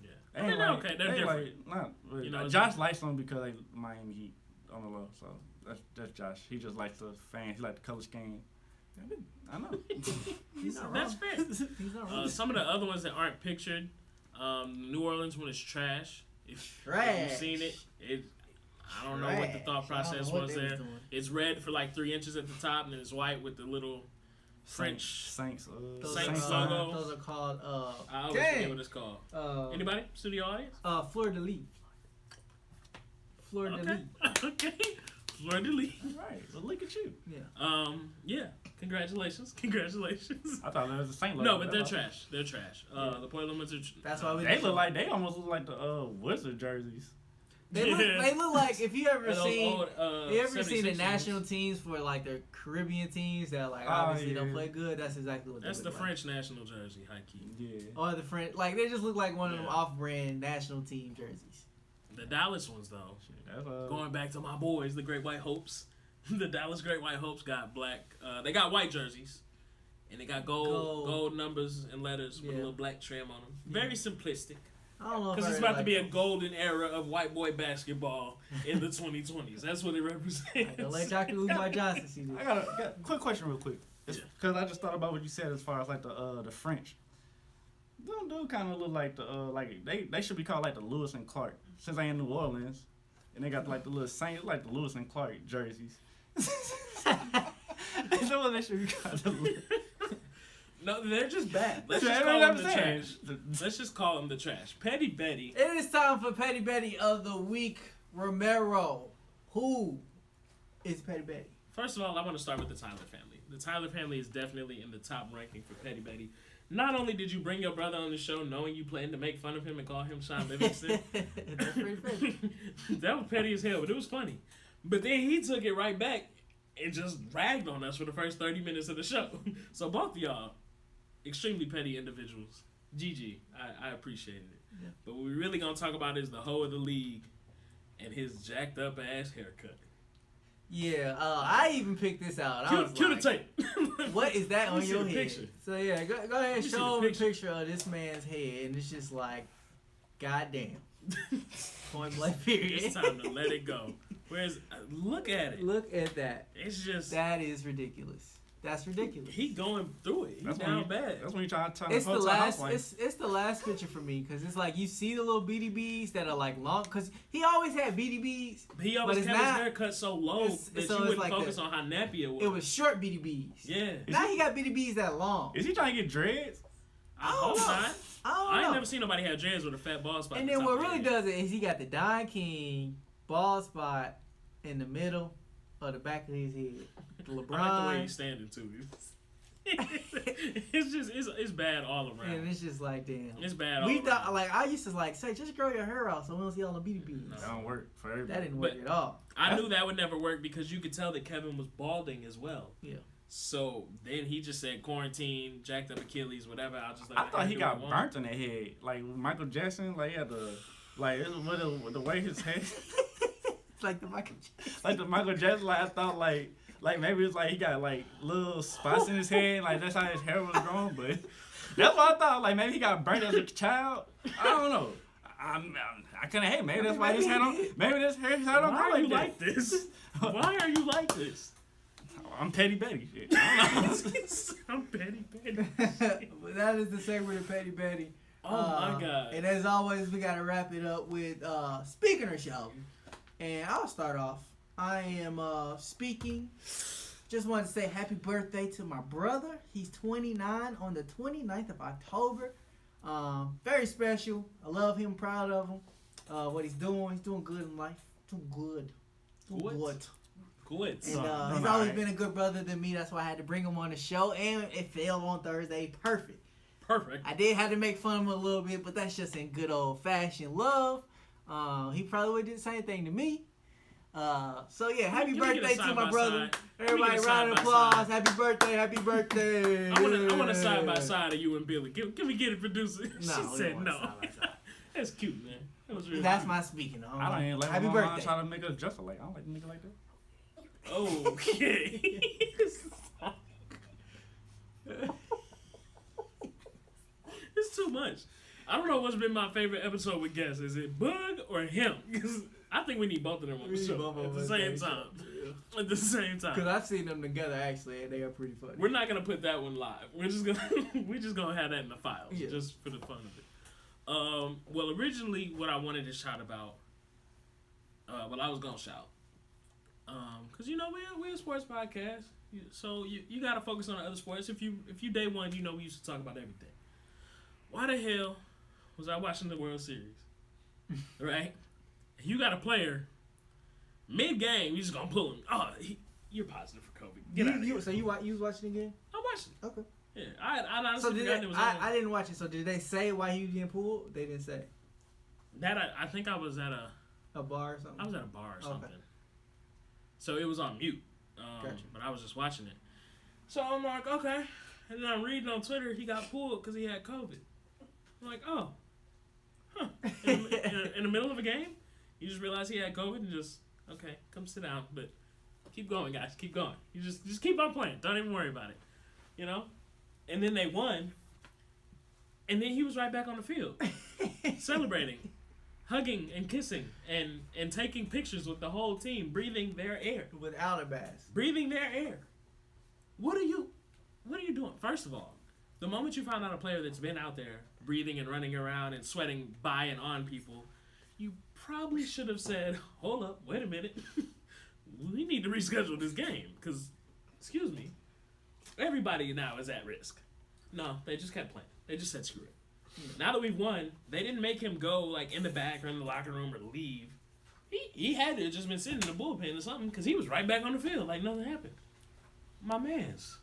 Speaker 1: Yeah,
Speaker 3: they're
Speaker 1: okay. They're different.
Speaker 3: Not really. Josh likes them because they Miami Heat on the low. So that's Josh. He just likes the fans. He likes the color scheme. I know.
Speaker 1: That's fair.
Speaker 2: He's not wrong.
Speaker 1: Some of the other ones that aren't pictured, New Orleans one is trash. If you've seen it, I don't know what the thought process was there. It's red for like 3 inches at the top, and then it's white with the little French
Speaker 3: Saints
Speaker 1: logo.
Speaker 2: Those are called.
Speaker 1: I always forget what it's called. Anybody? Studio audience?
Speaker 2: Fleur de Lis. Fleur de Lis.
Speaker 1: Okay. Fleur de Lis.
Speaker 3: Right. Well, look at you.
Speaker 2: Yeah.
Speaker 1: Yeah. Congratulations.
Speaker 3: I thought that was the Saint logo.
Speaker 1: No, but they're trash. They're trash. The Portland ones are.
Speaker 2: That's why
Speaker 3: they almost look like the Wizard jerseys.
Speaker 2: They look like if you ever seen the national teams for like the Caribbean teams that like obviously don't play good. That's exactly what.
Speaker 1: That's the French national jersey, high key.
Speaker 3: Yeah.
Speaker 2: Or the French, like they just look like one of them off-brand national team jerseys.
Speaker 1: The Dallas ones though, going back to my boys, the Great White Hopes. The Dallas Great White Hopes got black. They got white jerseys, and they got gold numbers and letters with a little black trim on them. Very simplistic.
Speaker 2: I don't know
Speaker 1: because it's about to be a golden era of white boy basketball in the 2020s. That's what it represents.
Speaker 2: Don't let Jockey lose my Johnson see this.
Speaker 3: I got a quick question real quick. Because I just thought about what you said as far as like the French. Them do kind of look like the like they should be called like the Lewis and Clark since they in New Orleans, and they got like the little Saints like the Lewis and Clark jerseys. That's what they should be called.
Speaker 1: No, they're just bad. Let's just call them the trash. Let's just call them the trash. Petty Betty.
Speaker 2: It is time for Petty Betty of the week. Romero, who is Petty Betty?
Speaker 1: First of all, I want to start with the Tyler family. The Tyler family is definitely in the top ranking for Petty Betty. Not only did you bring your brother on the show knowing you planned to make fun of him and call him Sean Livingston.
Speaker 2: That's pretty petty.
Speaker 1: That was petty as hell, but it was funny. But then he took it right back and just ragged on us for the first 30 minutes of the show. So both of y'all, extremely petty individuals. GG. I appreciated it. Yeah. But what we're really going to talk about is the hoe of the league and his jacked up ass haircut.
Speaker 2: Yeah, I even picked this out.
Speaker 1: Cue the tape.
Speaker 2: What is that on your head?
Speaker 1: Picture.
Speaker 2: So yeah, go ahead and show me a picture of this man's head, and it's just like, goddamn. Point blank period.
Speaker 1: It's time to let it go. Look at it.
Speaker 2: Look at that.
Speaker 1: It's just
Speaker 2: that is ridiculous. That's ridiculous.
Speaker 1: He going through it. He's down bad.
Speaker 3: That's when you try to turn
Speaker 2: It's the
Speaker 3: to a
Speaker 2: last.
Speaker 3: housewife.
Speaker 2: It's the last picture for me because it's like you see the little BDBs that are like long. Because he always had BDBs.
Speaker 1: He always
Speaker 2: but
Speaker 1: kept
Speaker 2: it's
Speaker 1: his
Speaker 2: not-
Speaker 1: haircut so low
Speaker 2: it's-
Speaker 1: that
Speaker 2: so
Speaker 1: you
Speaker 2: it's
Speaker 1: wouldn't
Speaker 2: like
Speaker 1: focus on how nappy it was.
Speaker 2: It was short BDBs.
Speaker 1: Yeah.
Speaker 2: Now he got BDBs that long.
Speaker 3: Is he trying to get dreads?
Speaker 1: I hope not.
Speaker 2: I don't
Speaker 1: I ain't
Speaker 2: know.
Speaker 1: never seen nobody have dreads with a fat ball spot.
Speaker 2: And
Speaker 1: at the
Speaker 2: then
Speaker 1: top
Speaker 2: what
Speaker 1: of
Speaker 2: really
Speaker 1: their head.
Speaker 2: does it is he got the Don King ball spot in the middle of the back of his head. The LeBron.
Speaker 1: I like the way he's standing too. It's just it's bad all around.
Speaker 2: And it's just like, damn.
Speaker 1: It's bad all
Speaker 2: We
Speaker 1: around.
Speaker 2: thought, like, I used to like say, just grow your hair out so we don't see all the BDBs.
Speaker 3: That don't work for
Speaker 2: That
Speaker 3: everybody.
Speaker 2: didn't work
Speaker 1: But-
Speaker 2: at all.
Speaker 1: I knew that would never work because you could tell that Kevin was balding as well.
Speaker 2: Yeah.
Speaker 1: So then he just said quarantine, jacked up Achilles, whatever. I'll just let
Speaker 3: I
Speaker 1: my
Speaker 3: thought
Speaker 1: hair
Speaker 3: he
Speaker 1: do
Speaker 3: got
Speaker 1: what I want.
Speaker 3: burnt in the head. Like Michael Jackson, like he had the like it was with the way his head
Speaker 2: It's like the Michael Jackson.
Speaker 3: like the Michael Jackson, like I thought like maybe it's like he got like little spots in his head, like that's how his hair was growing, but that's what I thought. Like maybe he got burnt as a child. I don't know. I couldn't hate. Maybe that's why his hair don't. Maybe his hair don't grow
Speaker 1: Why are you
Speaker 3: like
Speaker 1: like this? Why are you like this?
Speaker 3: I'm Petty Betty. Shit. I don't know.
Speaker 1: I'm Betty Betty.
Speaker 2: But that is the segment of Petty Betty.
Speaker 1: Oh my God.
Speaker 2: And as always, we got to wrap it up with speaking of Shelby. And I'll start off. I am speaking. Just wanted to say happy birthday to my brother. He's 29 on the 29th of October. Very special. I love him, proud of him. What he's doing good in life. Doing good.
Speaker 1: Good. Good.
Speaker 2: And
Speaker 3: So,
Speaker 2: he's
Speaker 3: I'm
Speaker 2: always
Speaker 3: alright.
Speaker 2: been a good brother to me. That's why I had to bring him on the show. And it fell on Thursday. Perfect.
Speaker 1: Perfect.
Speaker 2: I did have to make fun of him a little bit, but that's just in good old fashioned love. He probably would do the same thing to me. So yeah, happy
Speaker 1: Can we get a
Speaker 2: birthday to
Speaker 1: side
Speaker 2: my
Speaker 1: by
Speaker 2: brother.
Speaker 1: side?
Speaker 2: Everybody,
Speaker 1: Can we get a
Speaker 2: round of
Speaker 1: side by
Speaker 2: applause.
Speaker 1: side?
Speaker 2: Happy birthday, happy birthday.
Speaker 1: I want a side by side of you and Billy. Can we get it, producer?
Speaker 2: No,
Speaker 1: She
Speaker 2: we don't
Speaker 1: said
Speaker 2: want
Speaker 1: no.
Speaker 2: side by side.
Speaker 1: That's cute, man. That was really
Speaker 2: That's
Speaker 1: cute.
Speaker 2: my speaking.
Speaker 3: I don't even like
Speaker 2: happy
Speaker 3: my mom
Speaker 2: birthday.
Speaker 3: try to make us just like I don't like a nigga like that.
Speaker 1: Okay. It's too much. I don't know what's been my favorite episode with guests. Is it Bug or him? 'Cause I think we need both of them on the show at the same time. At the same time.
Speaker 2: Because I've seen them together actually, and they are pretty funny.
Speaker 1: We're not gonna put that one live. We're just gonna have that in the files,
Speaker 2: Yeah.
Speaker 1: just for the fun of it. Well, originally, what I wanted to shout about, I was gonna shout, cause we're a sports podcast, so you gotta focus on the other sports. If you day one, we used to talk about everything. Why the hell was I watching the World Series? Right? You got a player mid game, you just gonna pull him. Oh, you're positive for COVID. Get out of here.
Speaker 2: So you was watching it again?
Speaker 1: I watched it.
Speaker 2: Okay.
Speaker 1: Yeah, I honestly
Speaker 2: So did
Speaker 1: forgot
Speaker 2: they,
Speaker 1: it was on.
Speaker 2: I didn't watch it. So did they say why he was getting pulled? They didn't say.
Speaker 1: That I think I was at a
Speaker 2: Bar or something?
Speaker 1: I was at a bar or
Speaker 2: Okay.
Speaker 1: something. So it was on mute.
Speaker 2: Gotcha.
Speaker 1: But I was just watching it. So I'm like, okay. And then I'm reading on Twitter he got pulled because he had COVID. I'm like, oh. Huh. In the middle of a game? You just realize he had COVID and just, okay, come sit down. But keep going, guys. Keep going. You just keep on playing. Don't even worry about it. And then they won. And then he was right back on the field. Celebrating. Hugging and kissing and taking pictures with the whole team, breathing their air.
Speaker 2: Without a mask.
Speaker 1: Breathing their air. What are you doing? First of all, the moment you find out a player that's been out there breathing and running around and sweating by and on people, you probably should have said, hold up, wait a minute. We need to reschedule this game because, excuse me, everybody now is at risk. No, they just kept playing. They just said screw it. Now that we've won, they didn't make him go like in the back or in the locker room or leave. He had to have just been sitting in the bullpen or something because he was right back on the field like nothing happened. My mans,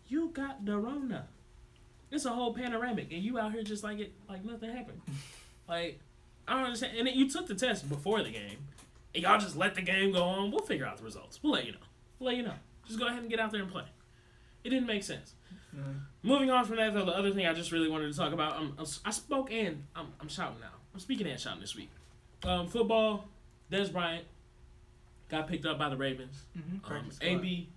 Speaker 1: you got the Rona. It's a whole panoramic and you out here just like nothing happened. Like, I don't understand. And then you took the test before the game and y'all just let the game go on. We'll figure out the results. We'll let you know. Just go ahead and get out there and play. It didn't make sense. Moving on from that, though, the other thing I just really wanted to talk about, I spoke and I'm shouting now. I'm speaking and shouting this week. Football, Des Bryant got picked up by the Ravens.
Speaker 2: Practice squad.
Speaker 1: AB,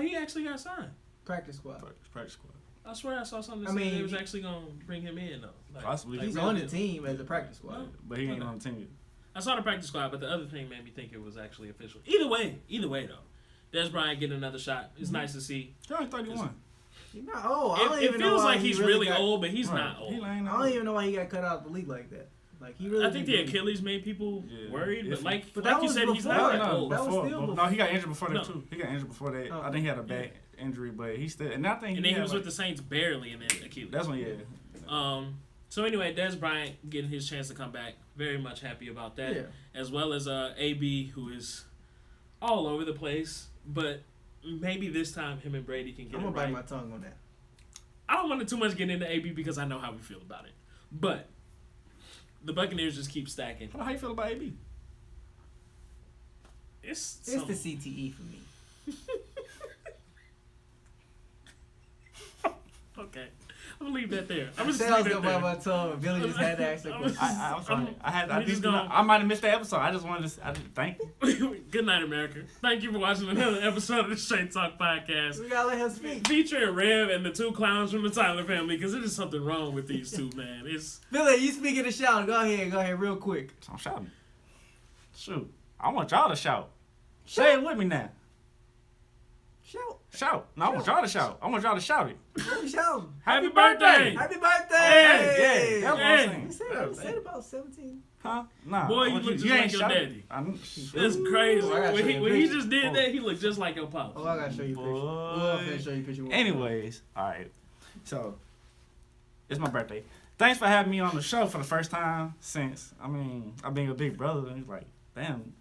Speaker 1: he actually got signed.
Speaker 2: Practice squad.
Speaker 3: Practice squad.
Speaker 1: I swear I saw something that said they was actually going to bring him in, though.
Speaker 3: Possibly.
Speaker 2: He's
Speaker 1: real
Speaker 2: on the
Speaker 1: deal.
Speaker 2: team as a practice squad.
Speaker 1: Well,
Speaker 3: But he ain't on the team yet.
Speaker 1: I saw the practice squad, but the other thing made me think it was actually official. Either way, though, Des Bryant getting another shot. It's nice to see.
Speaker 3: He's only 31.
Speaker 2: He's not old. I don't
Speaker 1: It
Speaker 2: even know
Speaker 1: feels
Speaker 2: why
Speaker 1: like
Speaker 2: he
Speaker 1: he's
Speaker 2: really
Speaker 1: really
Speaker 2: got,
Speaker 1: old, but he's
Speaker 3: Right.
Speaker 1: not old.
Speaker 3: He ain't
Speaker 2: I
Speaker 3: old.
Speaker 2: don't even know why he got cut out of the league like that. Like he really.
Speaker 1: I think the
Speaker 2: didn't do it.
Speaker 1: Achilles made people worried, but like
Speaker 2: But
Speaker 1: like
Speaker 2: that
Speaker 1: you
Speaker 2: was
Speaker 1: said, he's
Speaker 2: before.
Speaker 1: not that
Speaker 2: No,
Speaker 1: old.
Speaker 2: that was
Speaker 3: Before,
Speaker 2: still
Speaker 3: no,
Speaker 2: before.
Speaker 3: he got injured before that
Speaker 1: No.
Speaker 3: too. He got injured before that.
Speaker 2: Oh.
Speaker 3: I think he had a back injury, but he still. And I think
Speaker 1: And
Speaker 3: he
Speaker 1: then he
Speaker 3: had,
Speaker 1: was
Speaker 3: like,
Speaker 1: with the Saints barely, and then Achilles.
Speaker 3: That's when, yeah.
Speaker 1: So anyway, Des Bryant getting his chance to come back. Very much happy about that.
Speaker 2: Yeah.
Speaker 1: As well as AB, who is all over the place, but maybe this time him and Brady can get
Speaker 2: I'm
Speaker 1: it
Speaker 2: gonna
Speaker 1: right.
Speaker 2: bite my tongue on that.
Speaker 1: I don't want to too much get into AB because I know how we feel about it. But the Buccaneers just keep stacking.
Speaker 3: How you feel about AB?
Speaker 1: It's
Speaker 2: the CTE for me.
Speaker 1: Okay. I'm gonna leave that there. I'm
Speaker 2: I
Speaker 1: just
Speaker 2: said I was
Speaker 1: leave
Speaker 2: gonna
Speaker 1: that
Speaker 2: bite
Speaker 1: there.
Speaker 2: my tongue, but Billy just had to ask that question.
Speaker 3: I'm sorry.
Speaker 1: We just gonna-
Speaker 3: I might have missed that episode. I just wanted to thank you.
Speaker 1: Good night, America. Thank you for watching another episode of the Straight Talk Podcast.
Speaker 2: We gotta let him speak.
Speaker 1: Featuring Rev and the two clowns from the Tyler family, because there is something wrong with these two, man. It's
Speaker 2: Billy, you speaking to shout. Go ahead, real quick.
Speaker 3: I'm shouting. Shoot. I want y'all to shout. Say it with me now.
Speaker 2: Shout.
Speaker 3: Shout. No, I want y'all to shout. I want y'all to shout it.
Speaker 2: What we shouting?
Speaker 1: happy birthday!
Speaker 2: Happy birthday!
Speaker 3: Hey, yeah, that's what
Speaker 1: Hey.
Speaker 3: I'm
Speaker 2: He
Speaker 3: saying.
Speaker 2: said about 17.
Speaker 3: Huh? Nah.
Speaker 1: Boy,
Speaker 3: I
Speaker 1: you
Speaker 3: want
Speaker 1: look just
Speaker 3: ain't
Speaker 1: like your
Speaker 3: shouting.
Speaker 1: daddy.
Speaker 3: I'm,
Speaker 1: That's crazy.
Speaker 2: Oh, I gotta show you a
Speaker 1: When he
Speaker 2: picture.
Speaker 1: just did
Speaker 3: Oh.
Speaker 1: that, he looked just like your pop.
Speaker 2: Oh, I gotta show you a picture.
Speaker 3: Boy.
Speaker 2: We'll finish show you a picture.
Speaker 3: Anyways, all right. So, it's my birthday. Thanks for having me on the show for the first time since, I've been a big brother. And it's like, damn,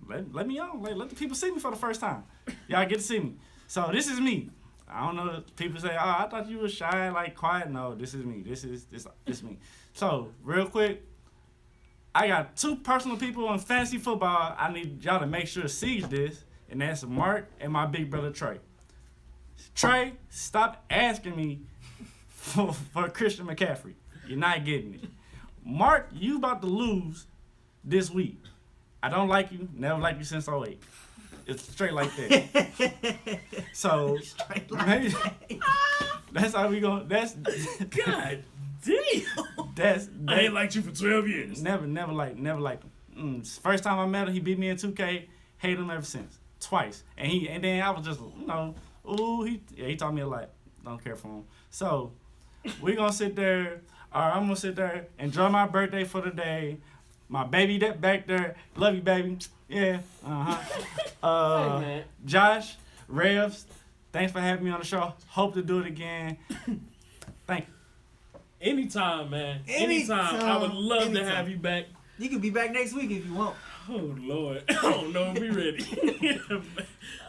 Speaker 3: let me on. Like, let the people see me for the first time. Y'all get to see me. So, this is me. I don't know. People say, oh, I thought you were shy, like quiet. No, this is me. This is me. So, real quick, I got two personal people in fantasy football. I need y'all to make sure to seize this, and that's Mark and my big brother Trey. Trey, stop asking me for Christian McCaffrey. You're not getting it. Mark, you about to lose this week. I don't like you. Never liked you since 08. It's straight like that. So, maybe, that's how we going. That's
Speaker 1: God damn.
Speaker 3: that's
Speaker 1: I ain't liked you for 12 years.
Speaker 3: never liked him. First time I met him, he beat me in 2K. Hate him ever since. Twice. And then I was just, he taught me a lot. Don't care for him. So, we gonna sit there. I'm gonna sit there, enjoy my birthday for the day. My baby that back there, love you, baby. Yeah.
Speaker 1: Hey, man.
Speaker 3: Josh, Revs, thanks for having me on the show. Hope to do it again. Thank you.
Speaker 1: Anytime, man.
Speaker 2: Anytime.
Speaker 1: I would love to
Speaker 2: Anytime.
Speaker 1: have you back.
Speaker 2: You can be back next week if you want.
Speaker 1: Oh, Lord. I don't know if we ready.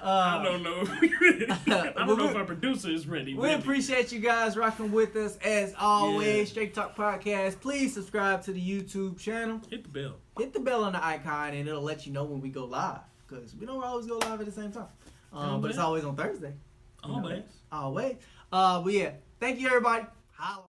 Speaker 1: I don't know if we ready. I don't know if our producer is ready.
Speaker 2: We appreciate you guys rocking with us as always.
Speaker 1: Yeah.
Speaker 2: Straight Talk Podcast. Please subscribe to the YouTube channel.
Speaker 1: Hit the bell.
Speaker 2: Hit the bell on the icon and it'll let you know when we go live. Because we don't always go live at the same time. But it's always on Thursday.
Speaker 1: Always.
Speaker 2: Always. But yeah, thank you everybody. Holla.